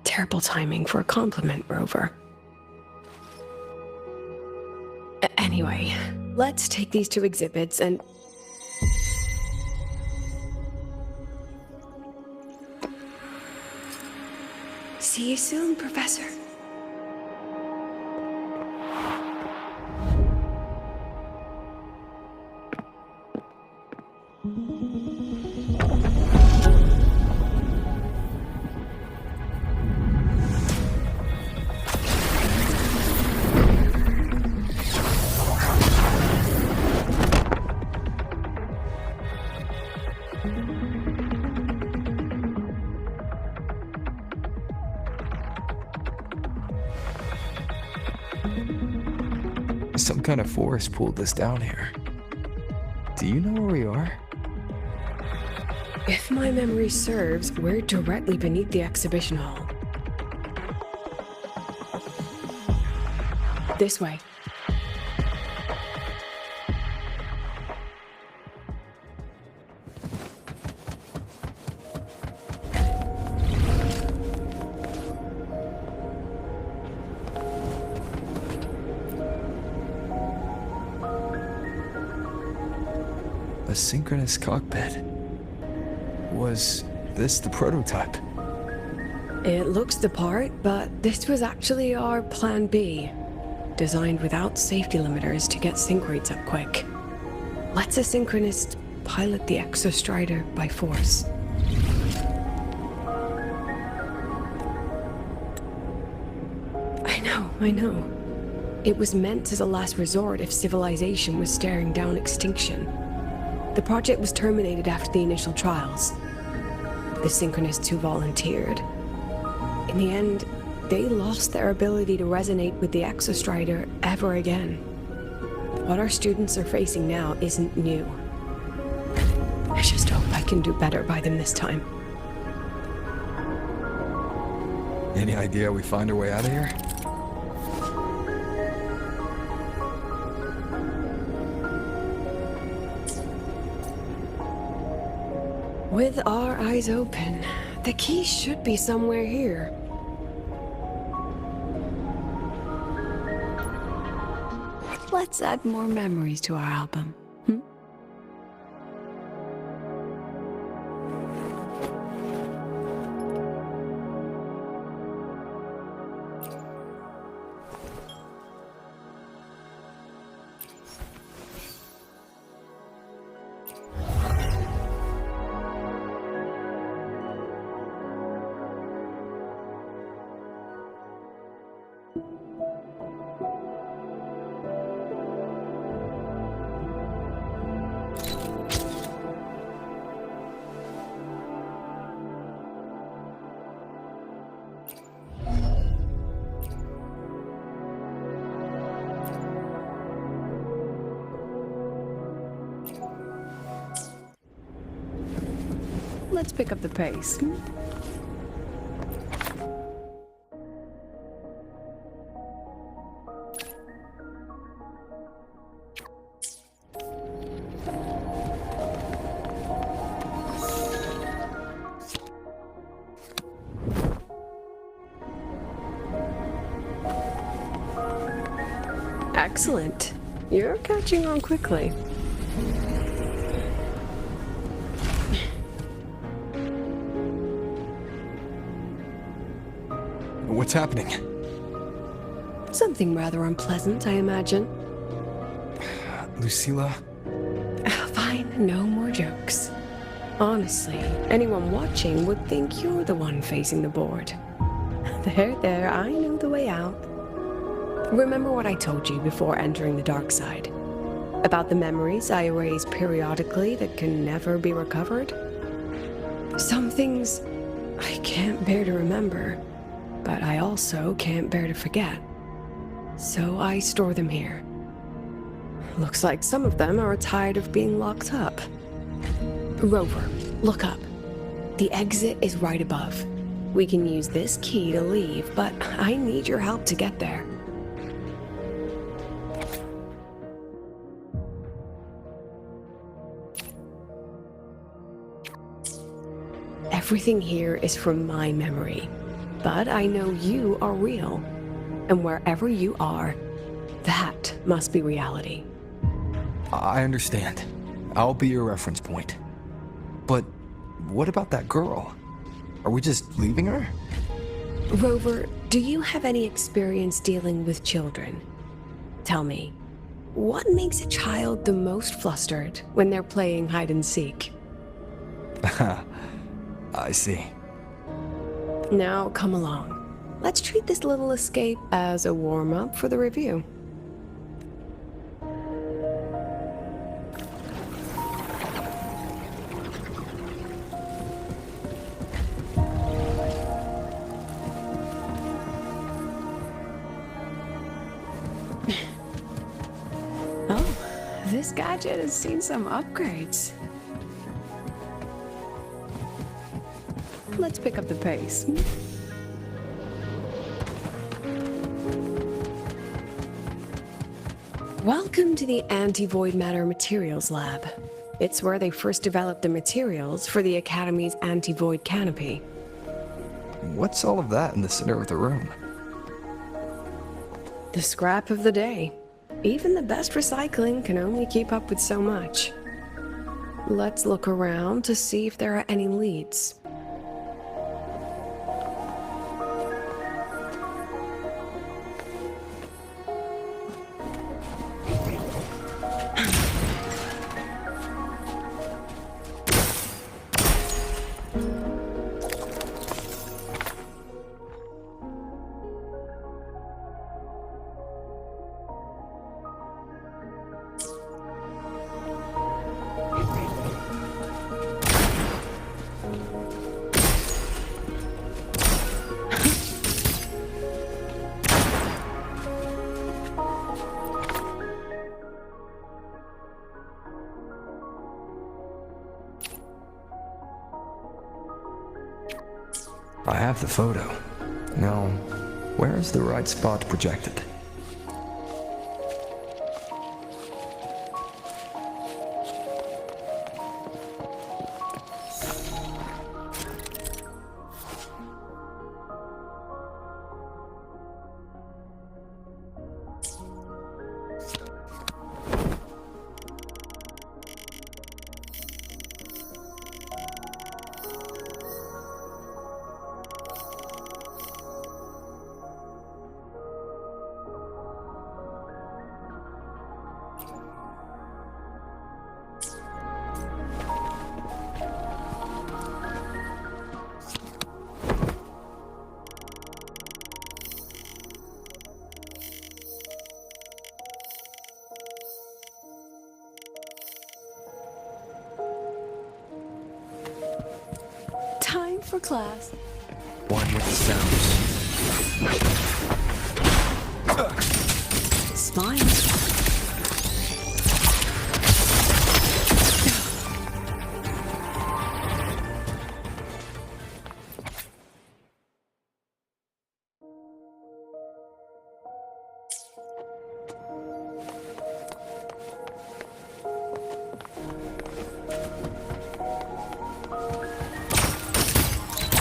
Terrible timing for a compliment, Rover. Anyway, let's take these 2 exhibits and... See you soon, Professor. Some kind of force pulled us down here. Do you know where we are? If my memory serves, we're directly beneath the exhibition hall. This way. A synchronous cockpit. Was this the prototype? It looks the part, but this was actually our plan B. Designed without safety limiters to get sync rates up quick. Let's a synchronist pilot the Exostrider by force. I know. It was meant as a last resort if civilization was staring down extinction. The project was terminated after the initial trials. The synchronists who volunteered. In the end, they lost their ability to resonate with the Exostrider ever again. What our students are facing now isn't new. I just hope I can do better by them this time. Any idea how we find our way out of here? With our eyes open, the key should be somewhere here. Let's add more memories to our album. Let's pick up the pace. Excellent. You're catching on quickly. What's happening? Something rather unpleasant, I imagine. Lucilla? Fine, no more jokes. Honestly, anyone watching would think you're the one facing the board. There, I know the way out. Remember what I told you before entering the dark side? About the memories I erase periodically that can never be recovered? Some things I can't bear to remember, but I also can't bear to forget. So I store them here. Looks like some of them are tired of being locked up. Rover, look up. The exit is right above. We can use this key to leave, but I need your help to get there. Everything here is from my memory, but I know you are real. And wherever you are, that must be reality. I understand. I'll be your reference point. But what about that girl? Are we just leaving her? Rover, do you have any experience dealing with children? Tell me, what makes a child the most flustered when they're playing hide and seek? I see. Now, come along. Let's treat this little escape as a warm-up for the review. This gadget has seen some upgrades. Let's pick up the pace. Welcome to the Anti-Void Matter Materials Lab. It's where they first developed the materials for the Academy's anti-void canopy. What's all of that in the center of the room? The scrap of the day. Even the best recycling can only keep up with so much. Let's look around to see if there are any leads. I have the photo. Now, where is the right spot projected? Time for class. One with the sounds. Smile.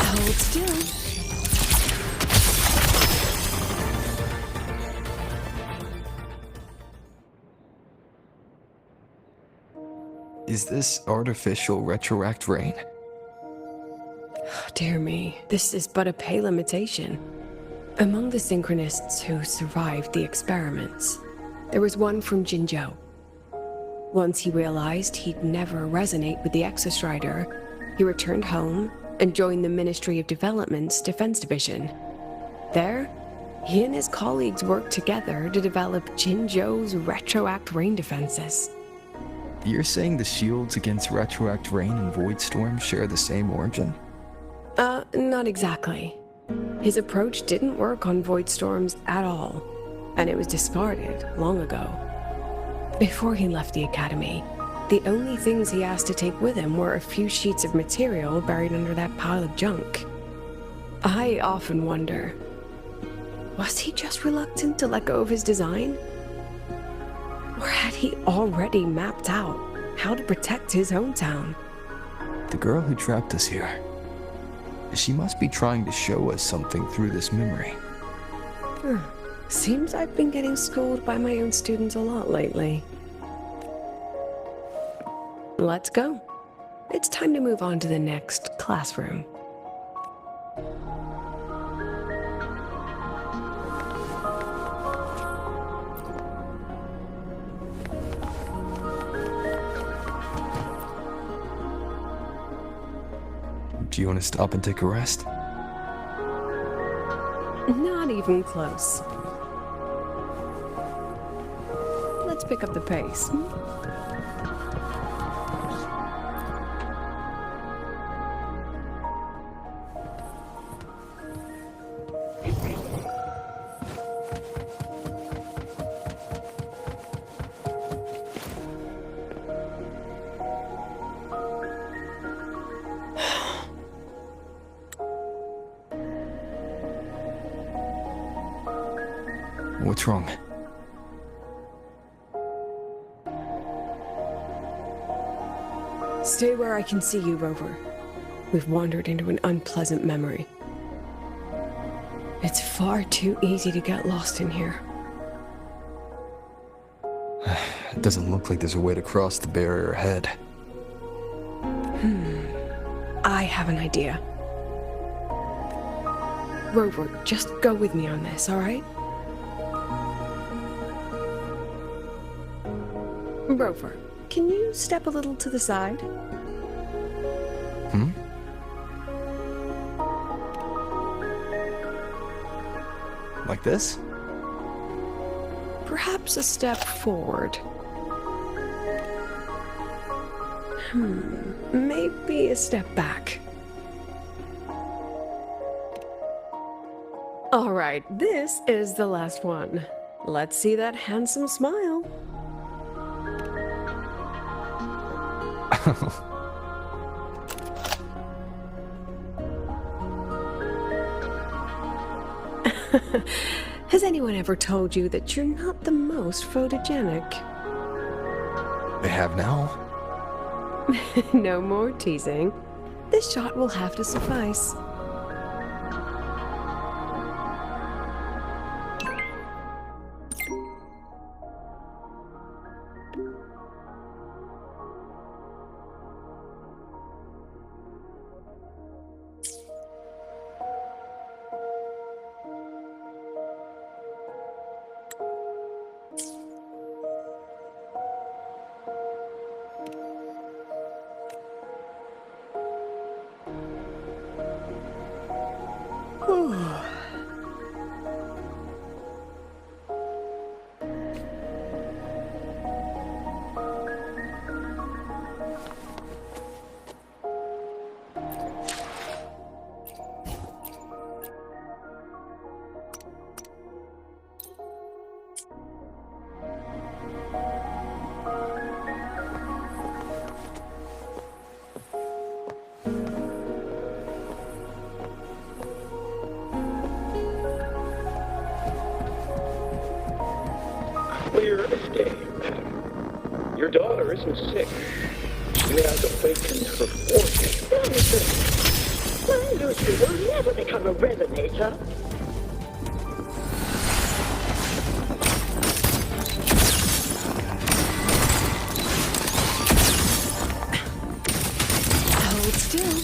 Hold still. Is this artificial retroact rain? Dear me, this is but a pale imitation. Among the synchronists who survived the experiments, there was one from Jinzhou. Once he realized he'd never resonate with the Exostrider, he returned home and joined the Ministry of Development's Defense Division. There, he and his colleagues worked together to develop Jinzhou's retroact rain defenses. You're saying the shields against retroact rain and void storm share the same origin? Not exactly. His approach didn't work on void storms at all, and it was discarded long ago. Before he left the Academy, the only things he asked to take with him were a few sheets of material buried under that pile of junk. I often wonder, was he just reluctant to let go of his design? Or had he already mapped out how to protect his hometown? The girl who trapped us here. She must be trying to show us something through this memory. Seems I've been getting schooled by my own students a lot lately. Let's go. It's time to move on to the next classroom. Do you want to stop and take a rest? Not even close. Let's pick up the pace. What's wrong? Stay where I can see you, Rover. We've wandered into an unpleasant memory. It's far too easy to get lost in here. It doesn't look like there's a way to cross the barrier ahead. I have an idea. Rover, just go with me on this, alright? Rover, can you step a little to the side? Like this? Perhaps a step forward. Maybe a step back. All right, this is the last one. Let's see that handsome smile. Has anyone ever told you that you're not the most photogenic? They have now? No more teasing. This shot will have to suffice. Clear as day, madam. Your daughter isn't sick. She has awakened her fortune. My Lucy will never become a resonator. Hold still.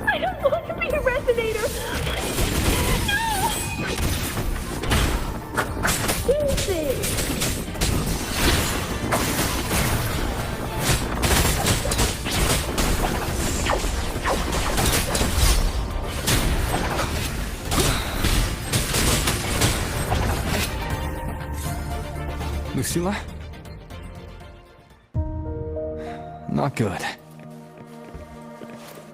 I don't want to be a resonator. Lucilla? Not good.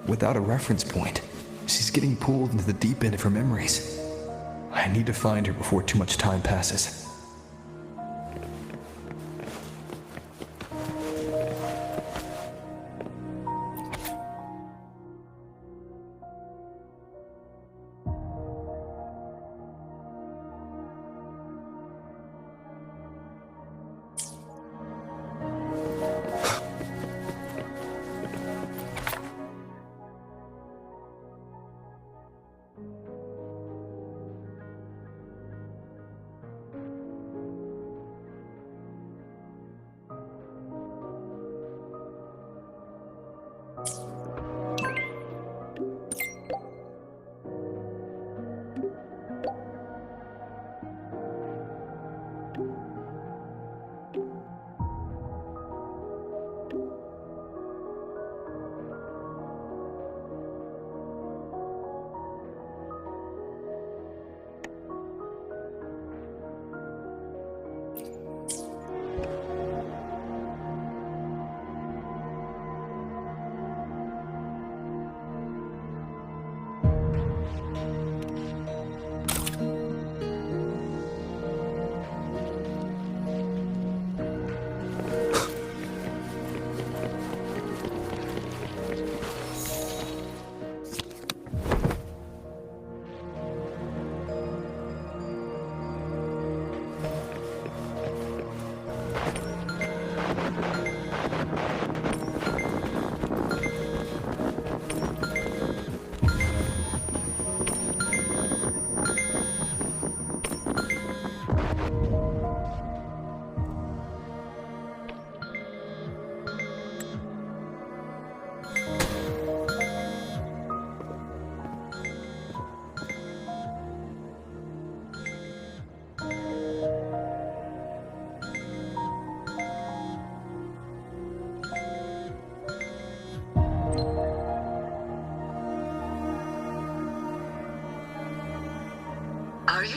Without a reference point, she's getting pulled into the deep end of her memories. I need to find her before too much time passes.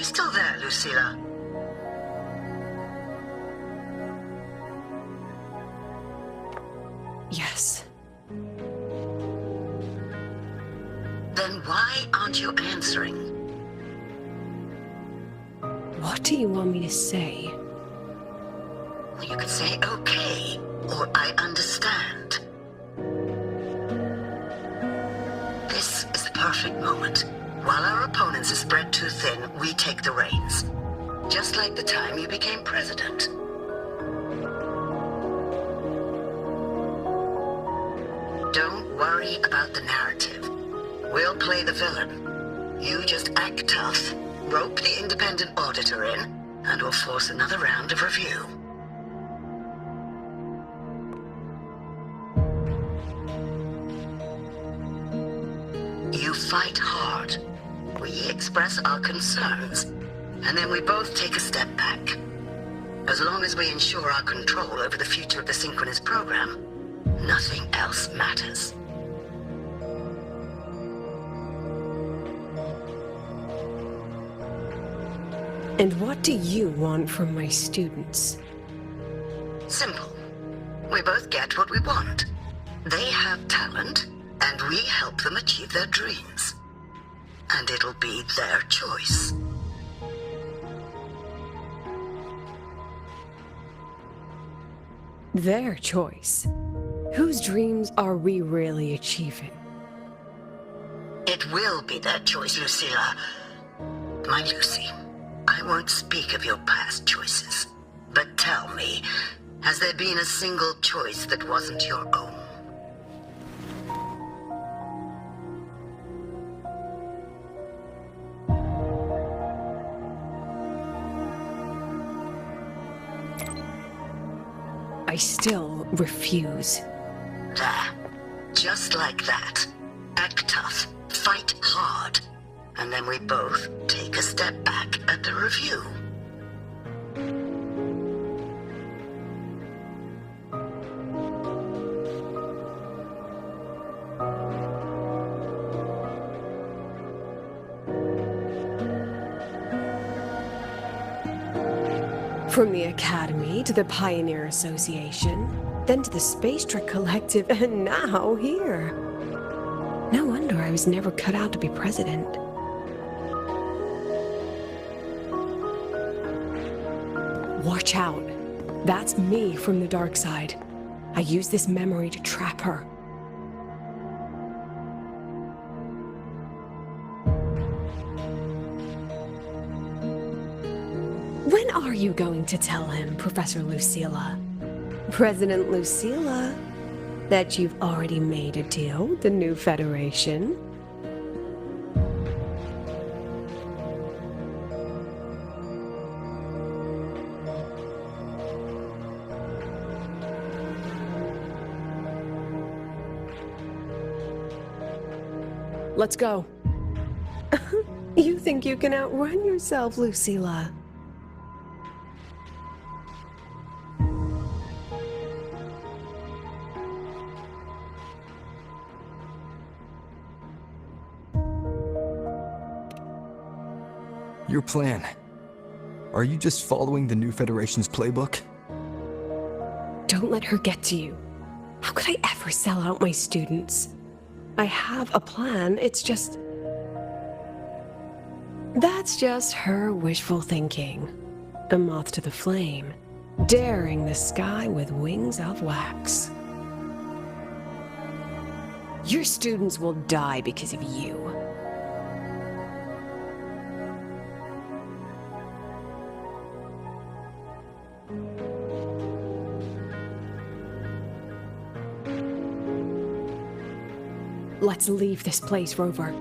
still there, Lucilla? Yes. Then why aren't you answering? What do you want me to say? Well, you could say okay, or I understand. This is the perfect moment. While our opponents are spread too thin, we take the reins. Just like the time you became president. Don't worry about the narrative. We'll play the villain. You just act tough, rope the independent auditor in, and we'll force another round of review. You fight hard. We express our concerns, and then we both take a step back. As long as we ensure our control over the future of the synchronous program, nothing else matters. And what do you want from my students? Simple. We both get what we want. They have talent, and we help them achieve their dreams. And it'll be their choice. Their choice? Whose dreams are we really achieving? It will be their choice, Lucilla. My Lucy, I won't speak of your past choices. But tell me, has there been a single choice that wasn't your own? I still refuse. There. Just like that. Act tough. Fight hard. And then we both take a step back at the review. From the Academy to the Pioneer Association, then to the Space Trek Collective, and now here. No wonder I was never cut out to be president. Watch out. That's me from the dark side. I use this memory to trap her. When are you going to tell him, Professor Lucilla? President Lucilla, that you've already made a deal with the new Federation? Let's go. You think you can outrun yourself, Lucilla? Your plan. Are you just following the new Federation's playbook? Don't let her get to you. How could I ever sell out my students? I have a plan, it's just... That's just her wishful thinking. A moth to the flame, daring the sky with wings of wax. Your students will die because of you. Let's leave this place, Rover.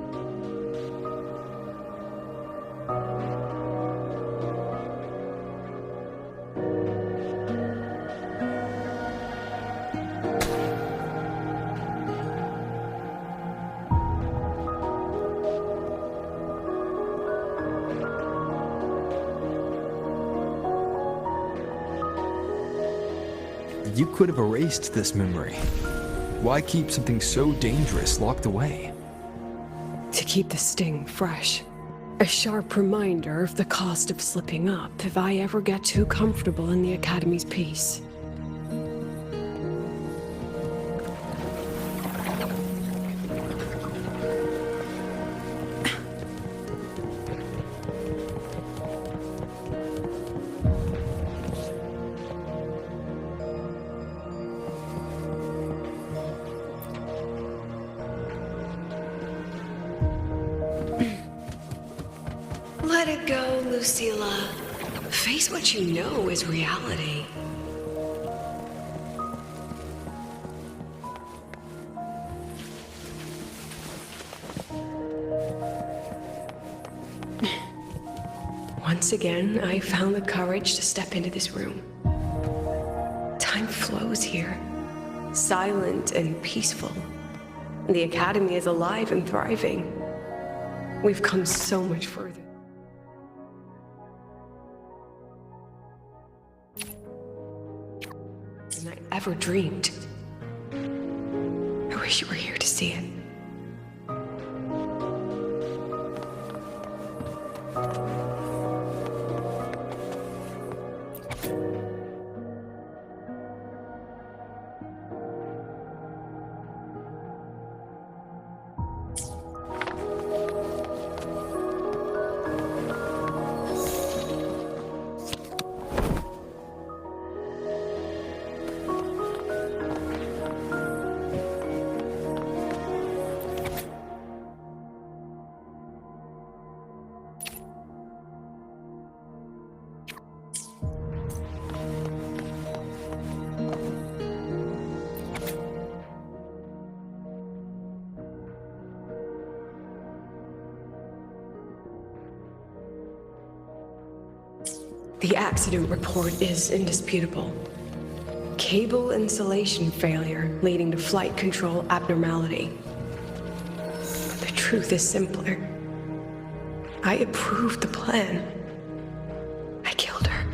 You could have erased this memory. Why keep something so dangerous locked away? To keep the sting fresh. A sharp reminder of the cost of slipping up if I ever get too comfortable in the Academy's peace. Let it go, Lucilla. Face what you know is reality. Once again, I found the courage to step into this room. Time flows here, silent and peaceful. The Academy is alive and thriving. We've come so much further than I ever dreamed. I wish you were here to see it. The accident report is indisputable. Cable insulation failure leading to flight control abnormality. But the truth is simpler. I approved the plan. I killed her.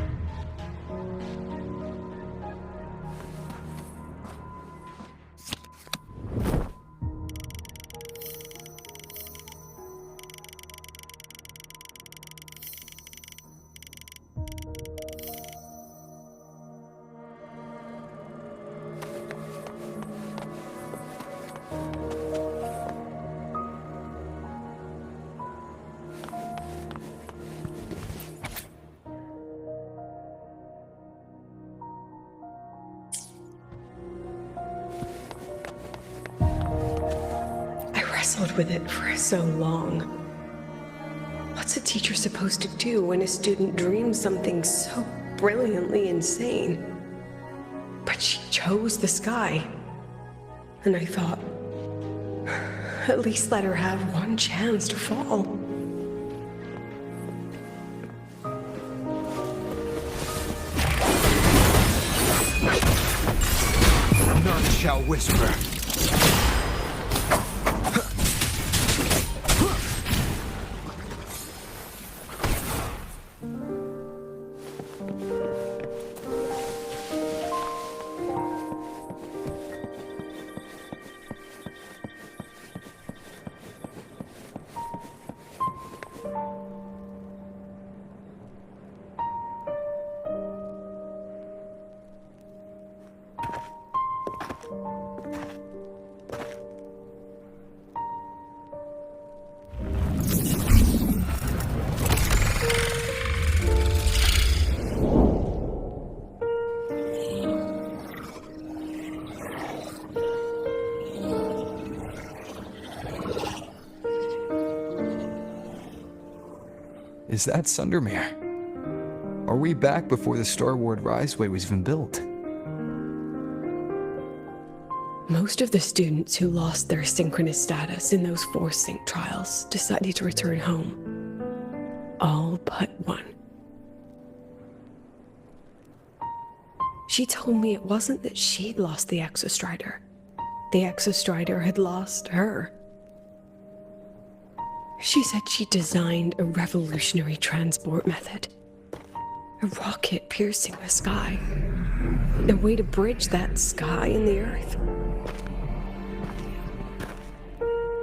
With it for so long. What's a teacher supposed to do when a student dreams something so brilliantly insane? But she chose the sky. And I thought, at least let her have one chance to fall. None shall whisper. Is that Sundermere? Are we back before the Star Ward Riseway was even built? Most of the students who lost their synchronous status in those force sync trials decided to return home. All but one. She told me it wasn't that she'd lost the Exostrider. The Exostrider had lost her. She said she designed a revolutionary transport method. A rocket piercing the sky. A way to bridge that sky and the Earth.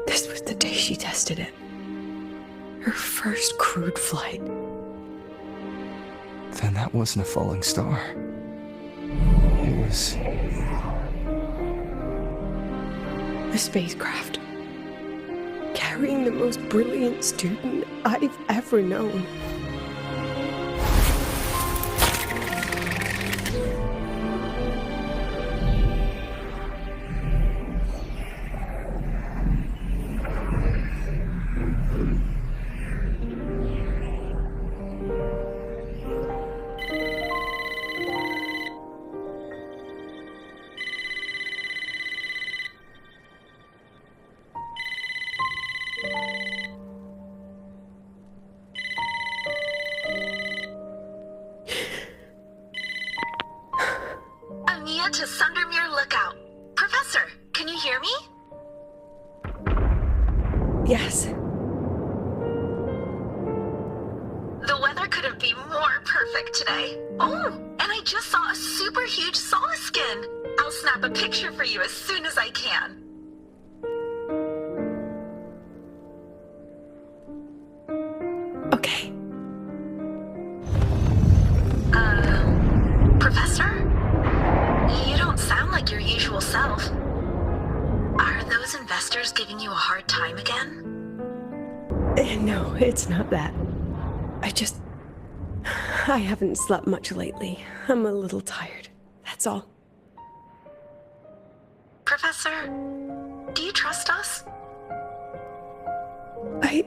This was the day she tested it. Her first crewed flight. Then that wasn't a falling star. It was... a spacecraft. Carrying the most brilliant student I've ever known. Ania to Sundermere Lookout. Professor, can you hear me? Yes. The weather couldn't be more perfect today. Oh, and I just saw a super huge sauna skin. I'll snap a picture for you as soon as I can. Okay. Professor? You don't sound like your usual self. Are those investors giving you a hard time again? No, it's not that. I haven't slept much lately. I'm a little tired. That's all. Professor, do you trust us? Hey,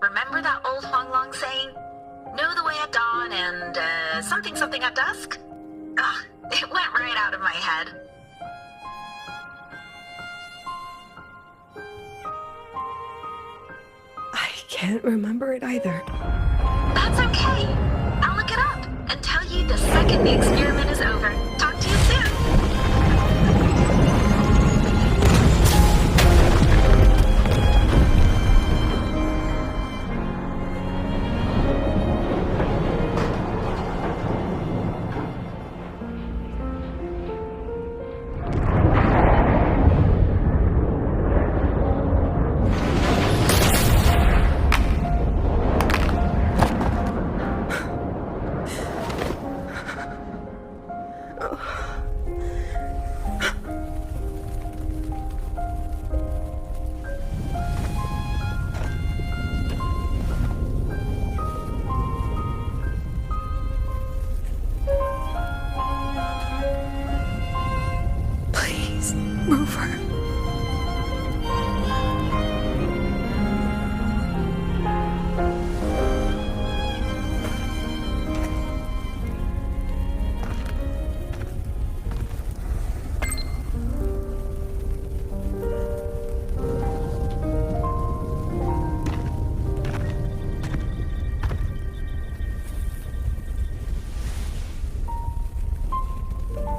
remember that old Huanglong saying? Know the way at dawn and, something at dusk? Ugh, it went right out of my head. I can't remember it either. That's okay. I'll look it up and tell you the second the experiment is over. Talk to you soon.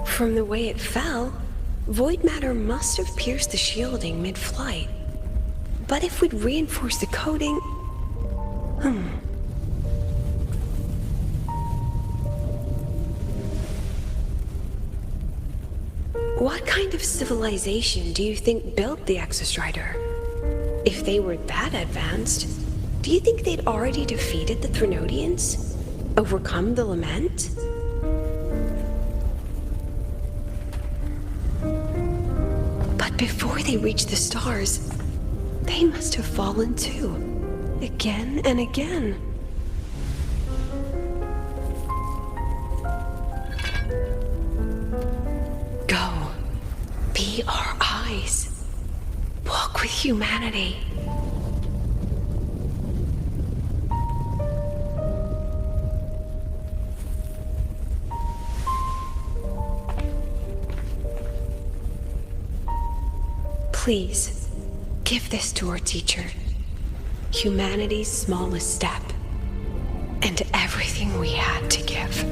From the way it fell, void matter must have pierced the shielding mid-flight. But if we'd reinforced the coating... What kind of civilization do you think built the Exostrider? If they were that advanced, do you think they'd already defeated the Threnodians? Overcome the Lament? But before they reached the stars, they must have fallen too. Again and again. Go. Be our eyes. Walk with humanity. Please, give this to our teacher. Humanity's smallest step. And everything we had to give.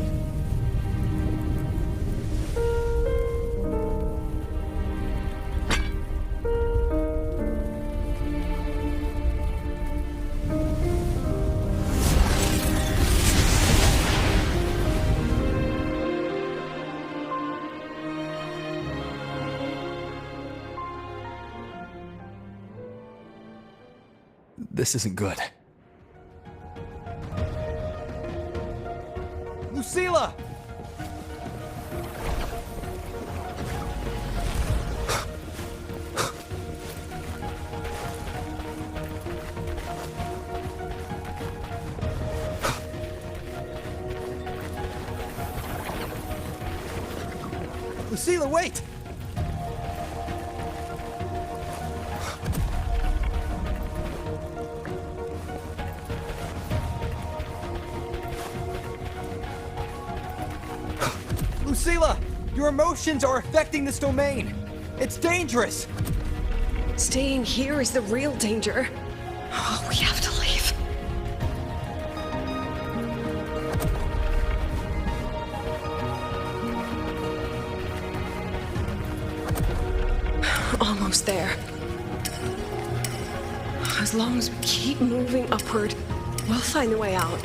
This isn't good. Lucilla! Lucilla, wait! Lucilla! Your emotions are affecting this domain! It's dangerous! Staying here is the real danger. Oh, we have to leave. Almost there. As long as we keep moving upward, we'll find a way out.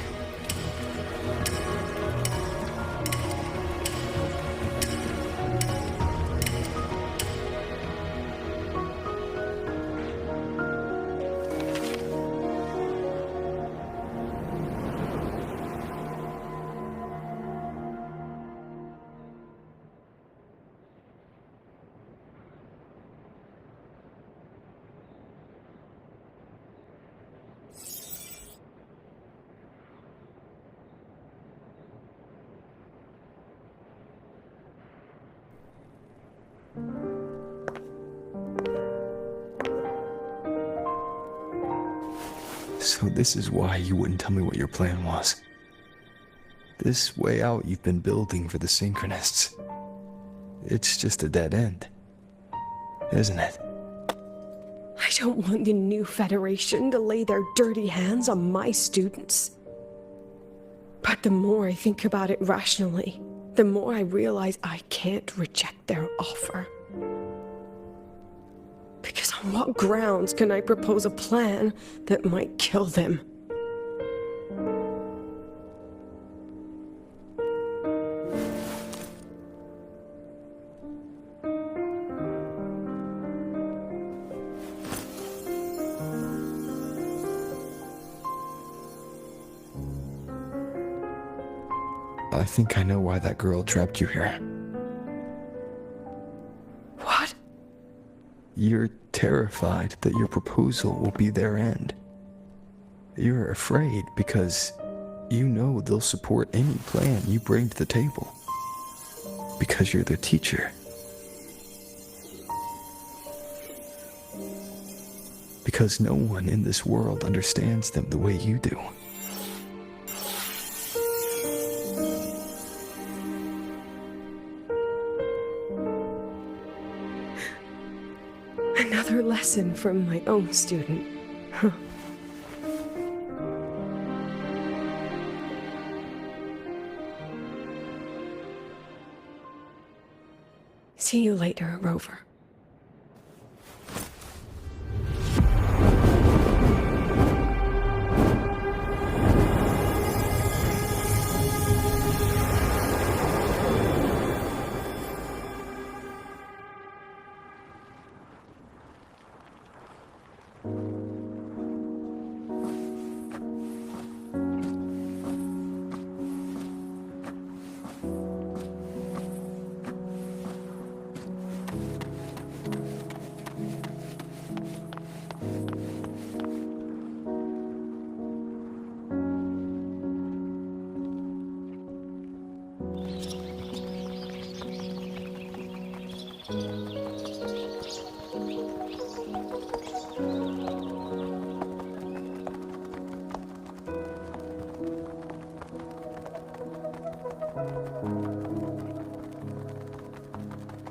So this is why you wouldn't tell me what your plan was. This way out you've been building for the Synchronists. It's just a dead end, isn't it? I don't want the new Federation to lay their dirty hands on my students. But the more I think about it rationally, the more I realize I can't reject their offer. Because on what grounds can I propose a plan that might kill them? I think I know why that girl trapped you here. What? You're terrified that your proposal will be their end. You're afraid because you know they'll support any plan you bring to the table. Because you're their teacher. Because no one in this world understands them the way you do. Another lesson from my own student. Huh. See you later, Rover.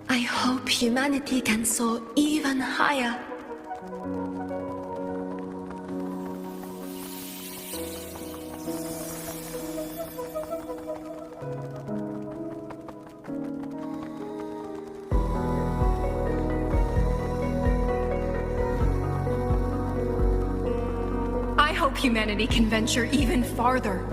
I hope humanity can soar even higher. I hope humanity can venture even farther.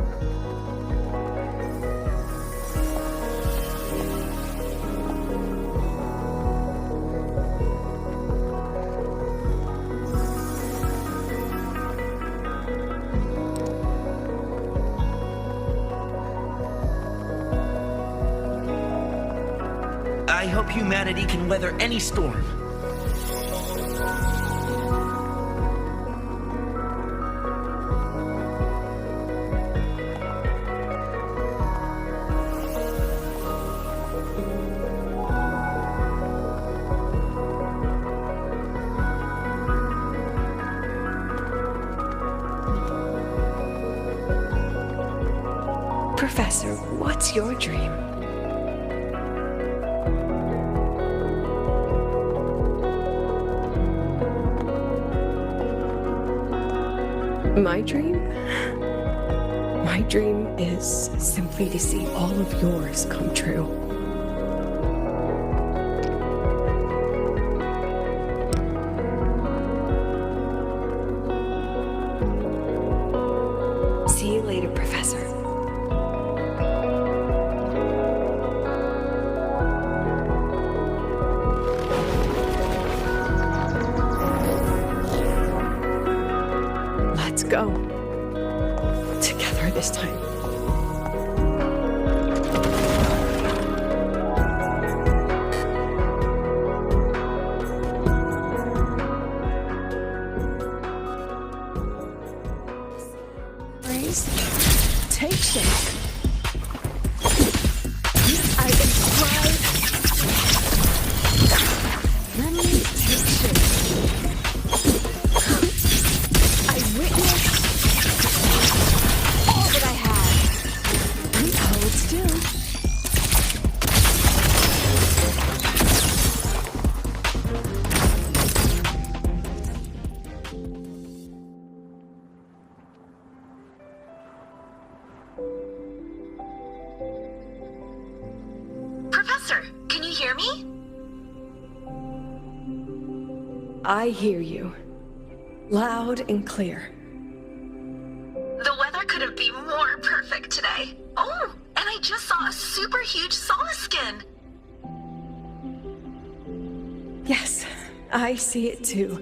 I hope humanity can weather any storm. Professor, what's your dream? My dream? My dream is simply to see all of yours come true. See you later, Professor. Let's go. Together this time. Raise. Take shape. I inscribe. Let me take shape. I witness all that I have. And hold still. Professor, can you hear me? I hear you. Loud and clear. The weather couldn't be more perfect today. Oh, and I just saw a super huge skin. Yes, I see it too.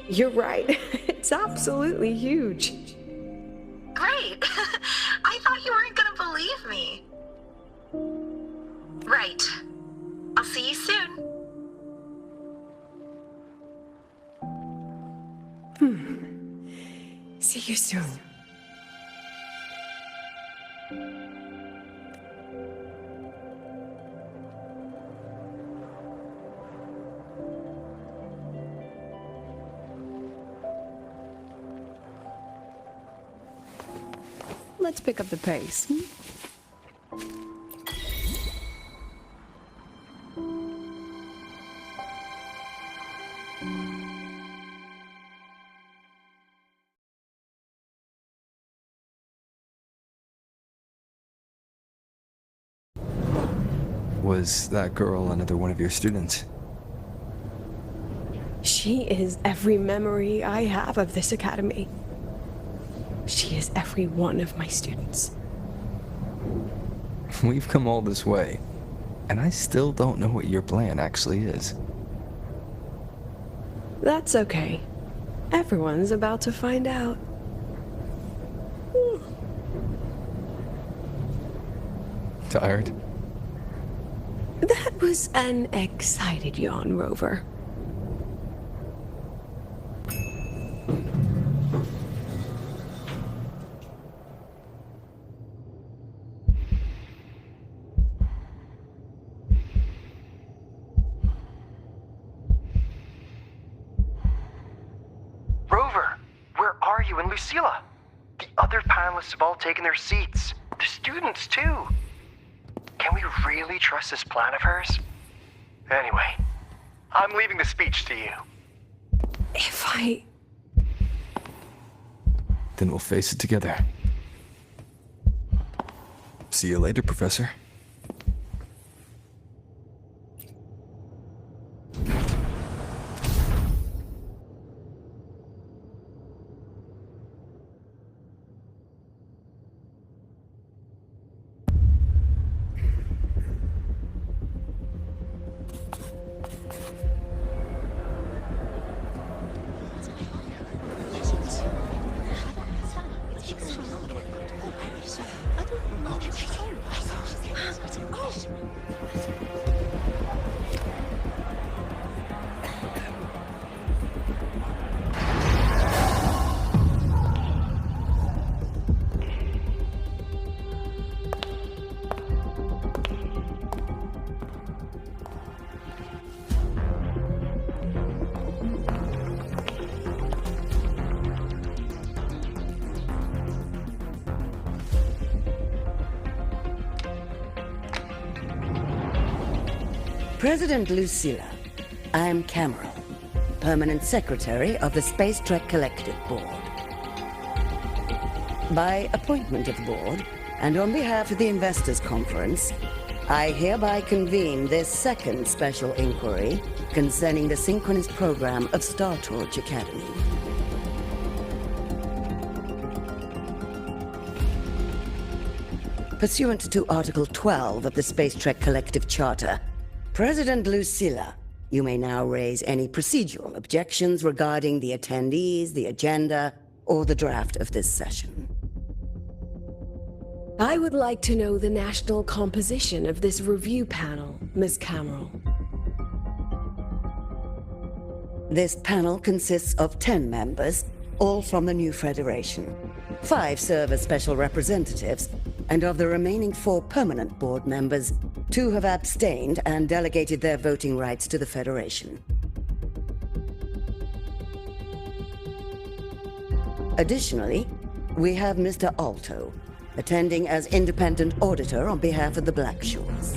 You're right. It's absolutely huge. Great. I thought you weren't gonna believe me. Right. I'll see you soon. See you soon. Let's pick up the pace. Was that girl another one of your students? She is every memory I have of this academy. She is every one of my students. We've come all this way, and I still don't know what your plan actually is. That's okay. Everyone's about to find out. Tired? That was an excited yawn, Rover. Rover, where are you and Lucilla? The other panelists have all taken their seats. The students, too. Can we really trust this plan of hers? Anyway, I'm leaving the speech to you. Then we'll face it together. See you later, Professor. President Lucilla, I'm Cameron, Permanent Secretary of the Space Trek Collective Board. By appointment of the board, and on behalf of the Investors Conference, I hereby convene this second special inquiry concerning the synchronous program of Star Torch Academy. Pursuant to Article 12 of the Space Trek Collective Charter, President Lucilla, you may now raise any procedural objections regarding the attendees, the agenda, or the draft of this session. I would like to know the national composition of this review panel, Ms. Cameron. This panel consists of 10 members, all from the new Federation. 5 serve as special representatives, and of the remaining 4 permanent board members, 2 have abstained and delegated their voting rights to the Federation. Additionally, we have Mr. Alto, attending as independent auditor on behalf of the Blackshores.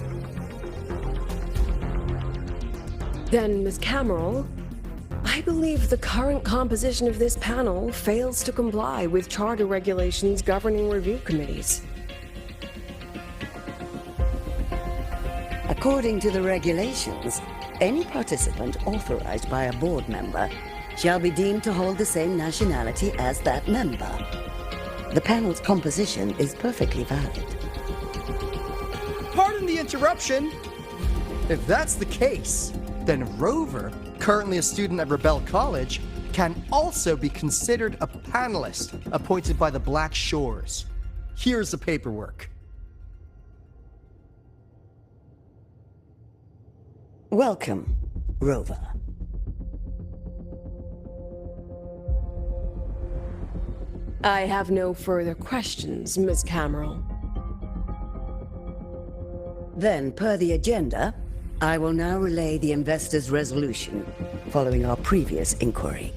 Then, Ms. Cameron, I believe the current composition of this panel fails to comply with charter regulations governing review committees. According to the regulations, any participant authorized by a board member shall be deemed to hold the same nationality as that member. The panel's composition is perfectly valid. Pardon the interruption. If that's the case, then Rover, currently a student at Rebel College, can also be considered a panelist appointed by the Black Shores. Here's the paperwork. Welcome, Rover. I have no further questions, Ms. Cameron. Then, per the agenda, I will now relay the investors' resolution following our previous inquiry.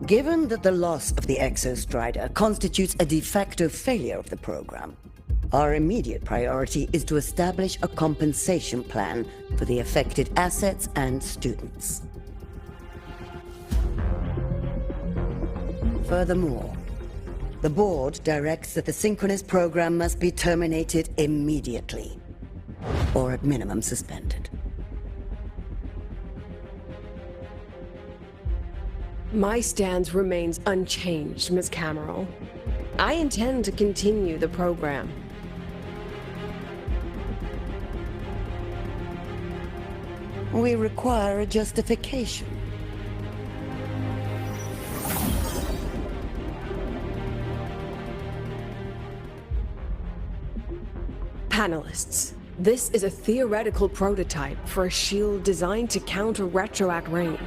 Given that the loss of the Exostrider constitutes a de facto failure of the program, our immediate priority is to establish a compensation plan for the affected assets and students. Furthermore, the board directs that the synchronous program must be terminated immediately, or at minimum suspended. My stance remains unchanged, Ms. Cameron. I intend to continue the program. We require a justification. Panelists, this is a theoretical prototype for a shield designed to counter retroact rain,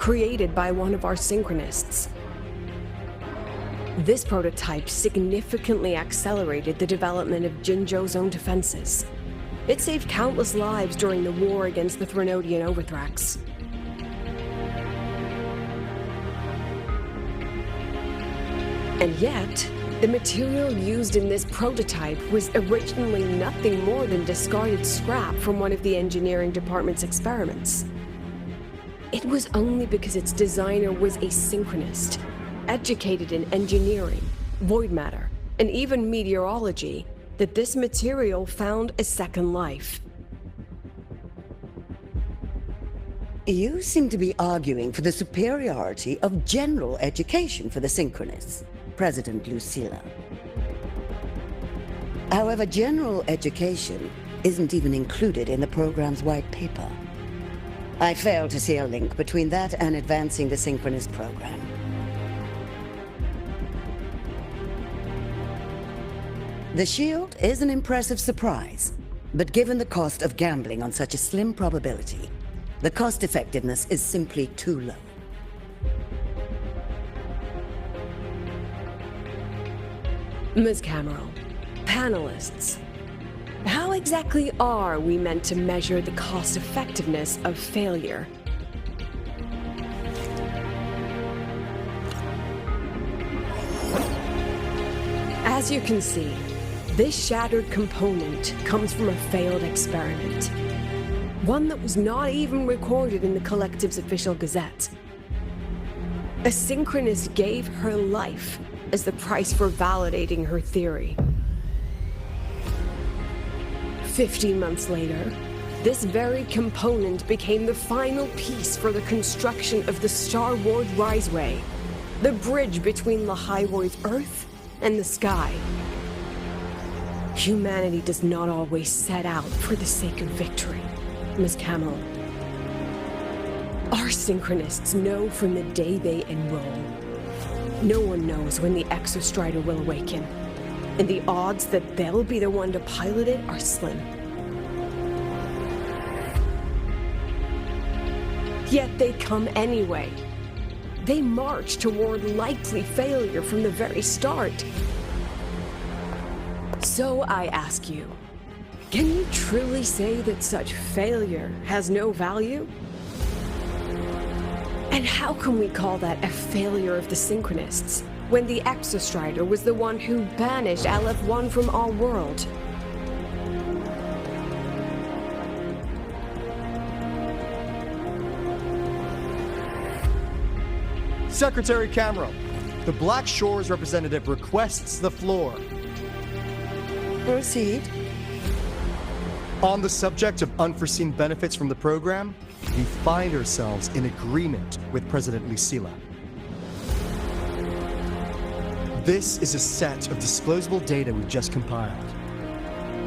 created by one of our synchronists. This prototype significantly accelerated the development of Jinzhou's own defenses. It saved countless lives during the war against the Threnodian Overthrax. And yet, the material used in this prototype was originally nothing more than discarded scrap from one of the engineering department's experiments. It was only because its designer was a synchronist, educated in engineering, void matter, and even meteorology, that this material found a second life. You seem to be arguing for the superiority of general education for the synchronists, President Lucilla. However, general education isn't even included in the program's white paper. I fail to see a link between that and advancing the synchronous program. The shield is an impressive surprise, but given the cost of gambling on such a slim probability, the cost effectiveness is simply too low. Ms. Cameron, panelists, how exactly are we meant to measure the cost effectiveness of failure? As you can see, this shattered component comes from a failed experiment. One that was not even recorded in the Collective's official gazette. A synchronist gave her life as the price for validating her theory. 15 months later, this very component became the final piece for the construction of the Star Ward Riseway, the bridge between Lahaiwoi's Earth and the sky. Humanity does not always set out for the sake of victory, Miss Camel. Our synchronists know from the day they enroll. No one knows when the Exostrider will awaken, and the odds that they'll be the one to pilot it are slim. Yet they come anyway. They march toward likely failure from the very start. So I ask you, can you truly say that such failure has no value? And how can we call that a failure of the Synchronists, when the Exostrider was the one who banished LF1 from our world? Secretary Camero, the Black Shores representative requests the floor. Proceed. On the subject of unforeseen benefits from the program, we find ourselves in agreement with President Lucilla. This is a set of disclosable data we've just compiled.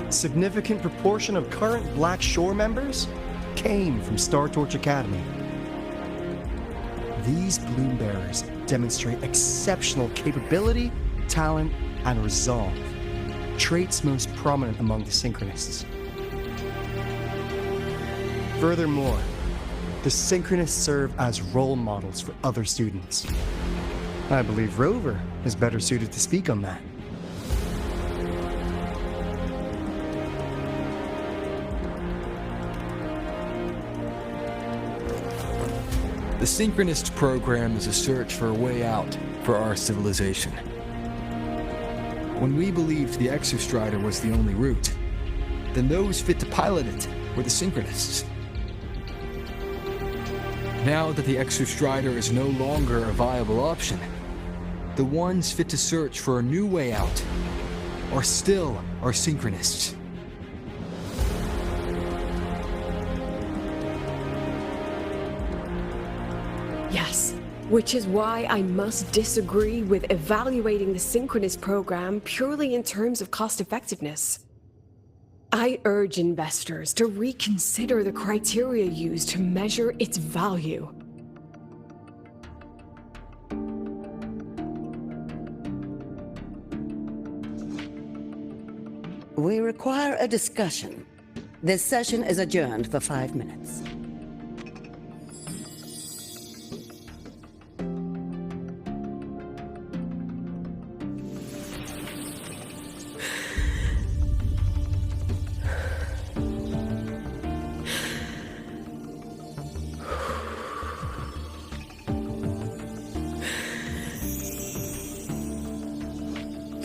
A significant proportion of current Black Shore members came from Star Torch Academy. These Bloom Bearers demonstrate exceptional capability, talent, and resolve, traits most prominent among the Synchronists. Furthermore, the Synchronists serve as role models for other students. I believe Rover is better suited to speak on that. The Synchronist program is a search for a way out for our civilization. When we believed the Exostrider was the only route, then those fit to pilot it were the Synchronists. Now that the Exostrider is no longer a viable option, the ones fit to search for a new way out are still our Synchronists. Yes, which is why I must disagree with evaluating the Synchronist program purely in terms of cost-effectiveness. I urge investors to reconsider the criteria used to measure its value. We require a discussion. This session is adjourned for 5 minutes.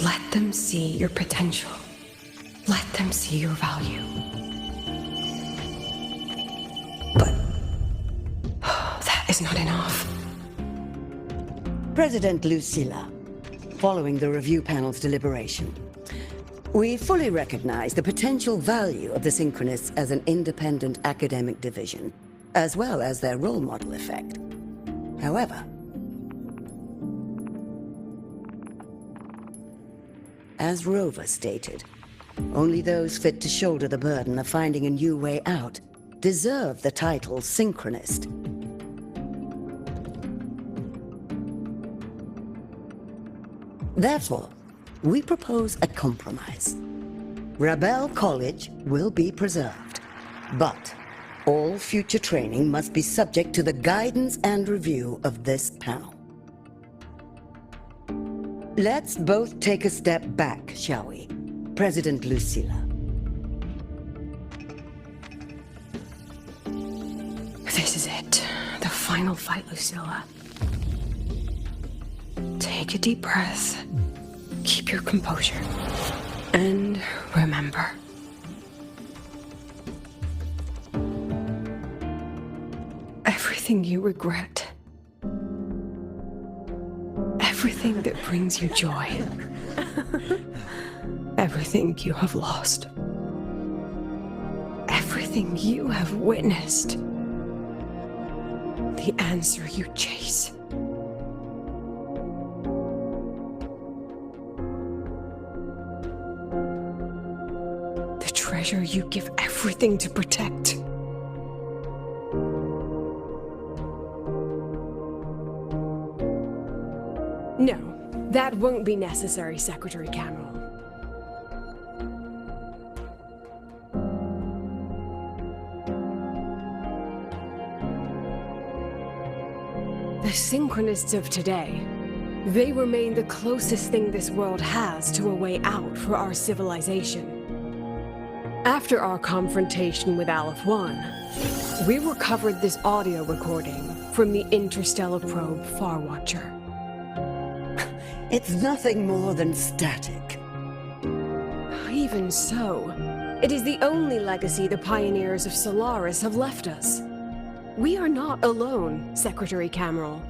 Let them see your potential. Let them see your value. But that is not enough. President Lucilla, following the review panel's deliberation, we fully recognize the potential value of the Synchronists as an independent academic division, as well as their role model effect. However, as Rover stated, only those fit to shoulder the burden of finding a new way out deserve the title Synchronist. Therefore, we propose a compromise. Rebel College will be preserved, but all future training must be subject to the guidance and review of this panel. Let's both take a step back, shall we? President Lucilla. This is it. The final fight, Lucilla. Take a deep breath. Keep your composure. And remember, Everything you regret. Everything that brings you joy. Everything you have lost. Everything you have witnessed. The answer you chase. The treasure you give everything to protect. No, that won't be necessary, Secretary Cameron. The Synchronists of today, they remain the closest thing this world has to a way out for our civilization. After our confrontation with Aleph 1, we recovered this audio recording from the interstellar probe Farwatcher. It's nothing more than static. Even so, it is the only legacy the pioneers of Solaris have left us. We are not alone, Secretary Cameron.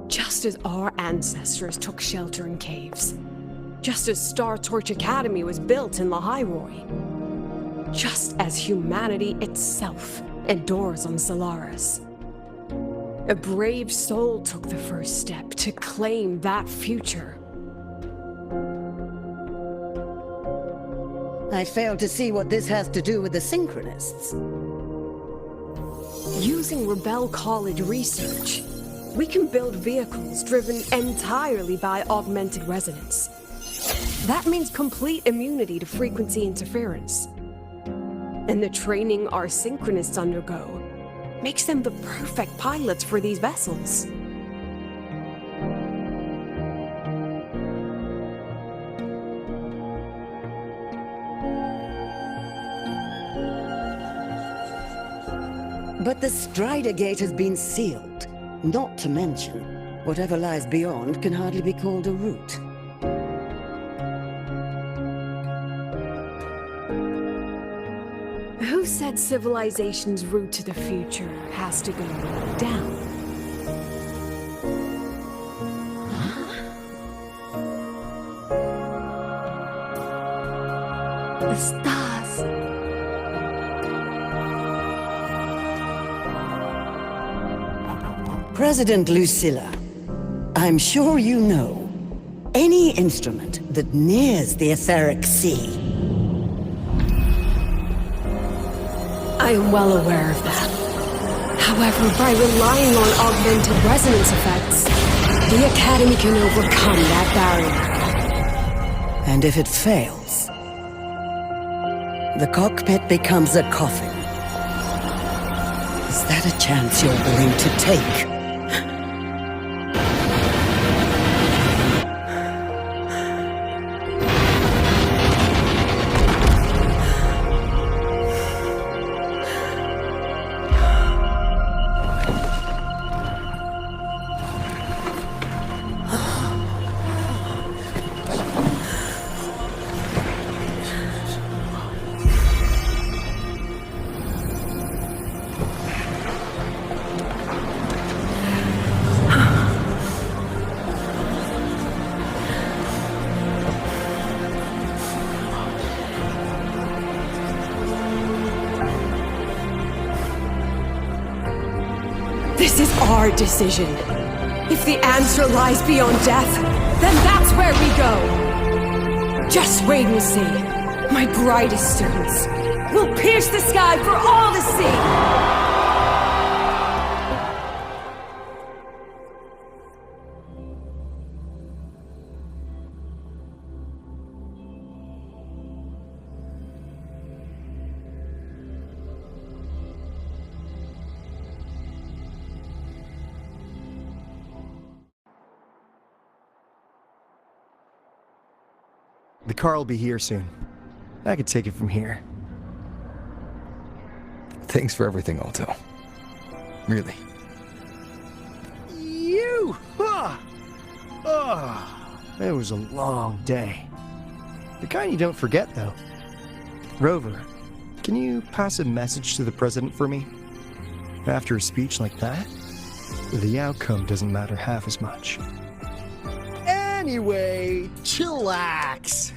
Just as our ancestors took shelter in caves, just as Star Torch Academy was built in Lahairoi, just as humanity itself endures on Solaris, a brave soul took the first step to claim that future. I fail to see what this has to do with the Synchronists. Using Rebel College research, we can build vehicles driven entirely by augmented resonance. That means complete immunity to frequency interference. And the training our Synchronists undergo makes them the perfect pilots for these vessels. But the Strider Gate has been sealed. Not to mention, whatever lies beyond can hardly be called a route. Who said civilization's route to the future has to go down? The stars. President Lucilla, I'm sure you know, any instrument that nears the etheric sea. I am well aware of that. However, by relying on augmented resonance effects, the Academy can overcome that barrier. And if it fails, the cockpit becomes a coffin. Is that a chance you're willing to take? This is our decision. If the answer lies beyond death, then that's where we go. Just wait and see. My brightest students will pierce the sky for all to see. The car will be here soon. I could take it from here. Thanks for everything, Alto. Really. You! It was a long day. The kind you don't forget, though. Rover, can you pass a message to the president for me? After a speech like that, the outcome doesn't matter half as much. Anyway, chillax.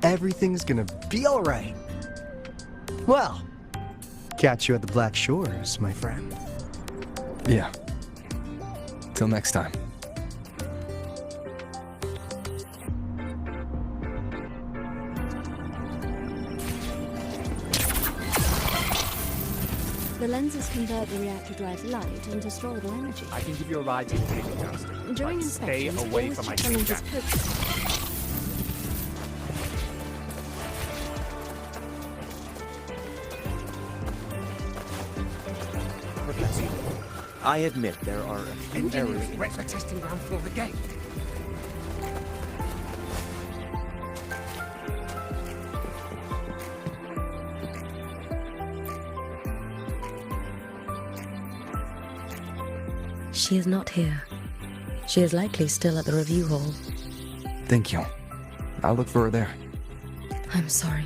Everything's gonna be alright. Well, catch you at the Black Shores, my friend. Yeah. Till next time. The lenses convert the reactor drive's light into storeable energy. I can give you a ride to the station, Counselor. During But stay inspections, away always from my check the lenses jacket. closely. Professor, I admit there are a few errors. Engineering, where's the testing ground for the gate? She is not here. She is likely still at the review hall. Thank you. I'll look for her there. I'm sorry.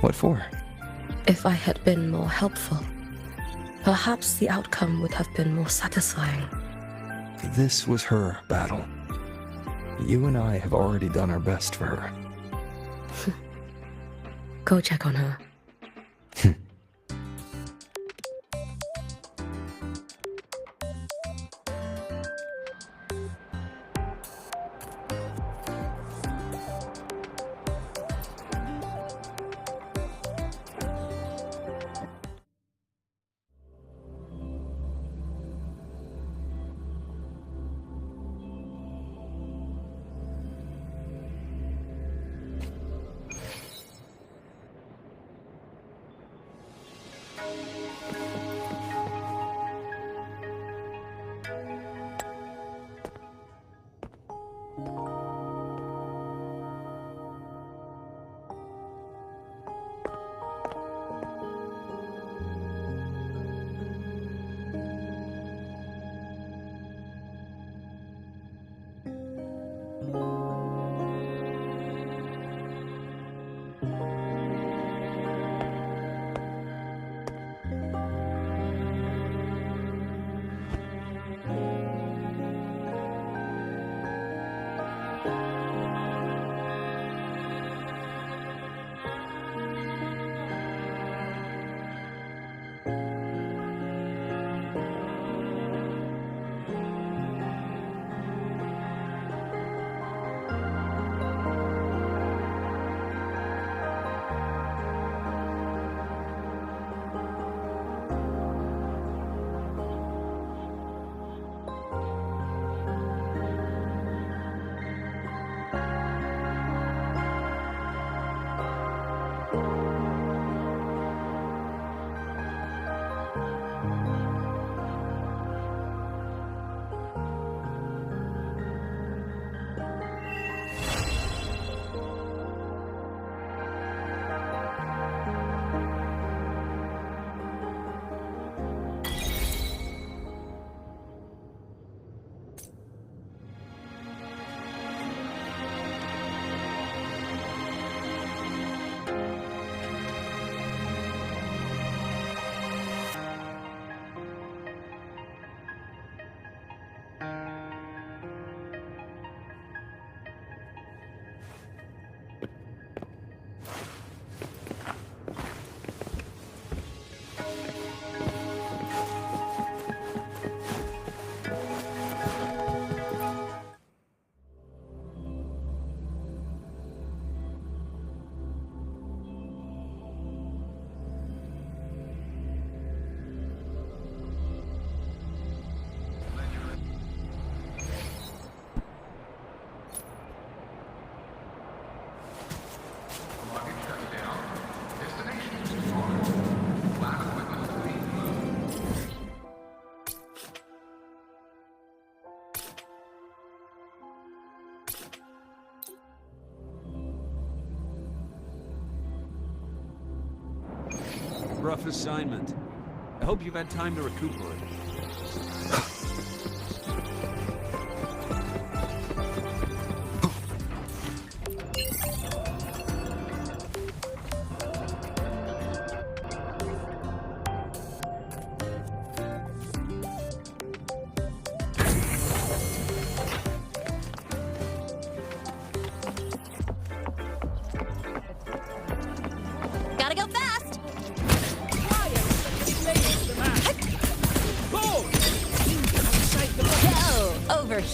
What for? If I had been more helpful, perhaps the outcome would have been more satisfying. This was her battle. You and I have already done our best for her. Go check on her. Rough assignment. I hope you've had time to recuperate.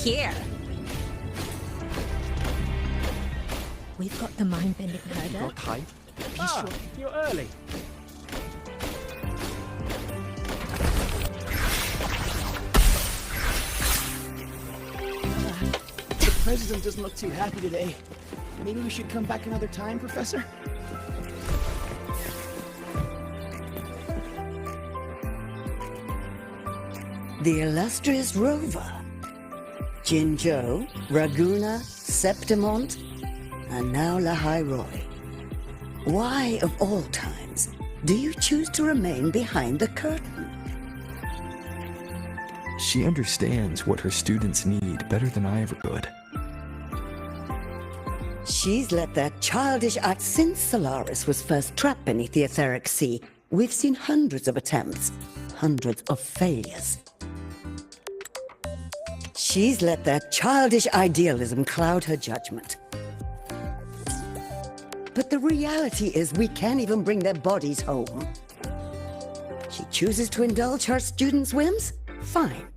here. We've got the mind-bending herder. You're early. The president doesn't look too happy today. Maybe we should come back another time, Professor? The illustrious rover. Jinzhou, Raguna, Septimont, and now Lahai Roy. Why, of all times, do you choose to remain behind the curtain? She understands what her students need better than I ever could. She's let that childish act since Solaris was first trapped beneath the etheric sea. We've seen hundreds of attempts, hundreds of failures. She's let that childish idealism cloud her judgment. But the reality is we can't even bring their bodies home. She chooses to indulge her students' whims? Fine.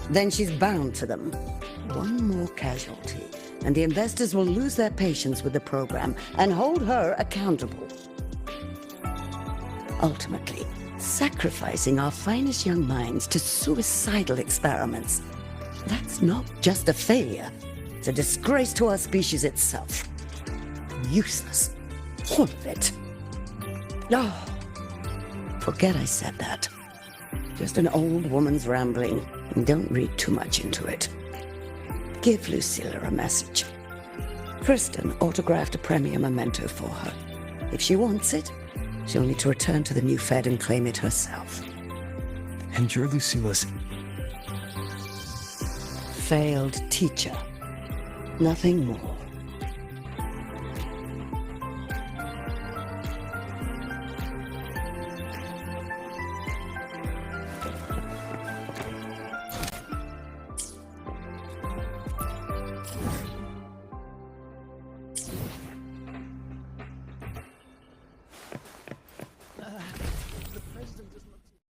Then she's bound to them. One more casualty, and the investors will lose their patience with the program and hold her accountable. Ultimately, sacrificing our finest young minds to suicidal experiments. That's not just a failure. It's a disgrace to our species itself. Useless. All of it. Oh, forget I said that. Just an old woman's rambling, and don't read too much into it. Give Lucilla a message. Kristen autographed a premier memento for her. If she wants it, she'll need to return to the new Fed and claim it herself. And you're Lucilla's... failed teacher. Nothing more.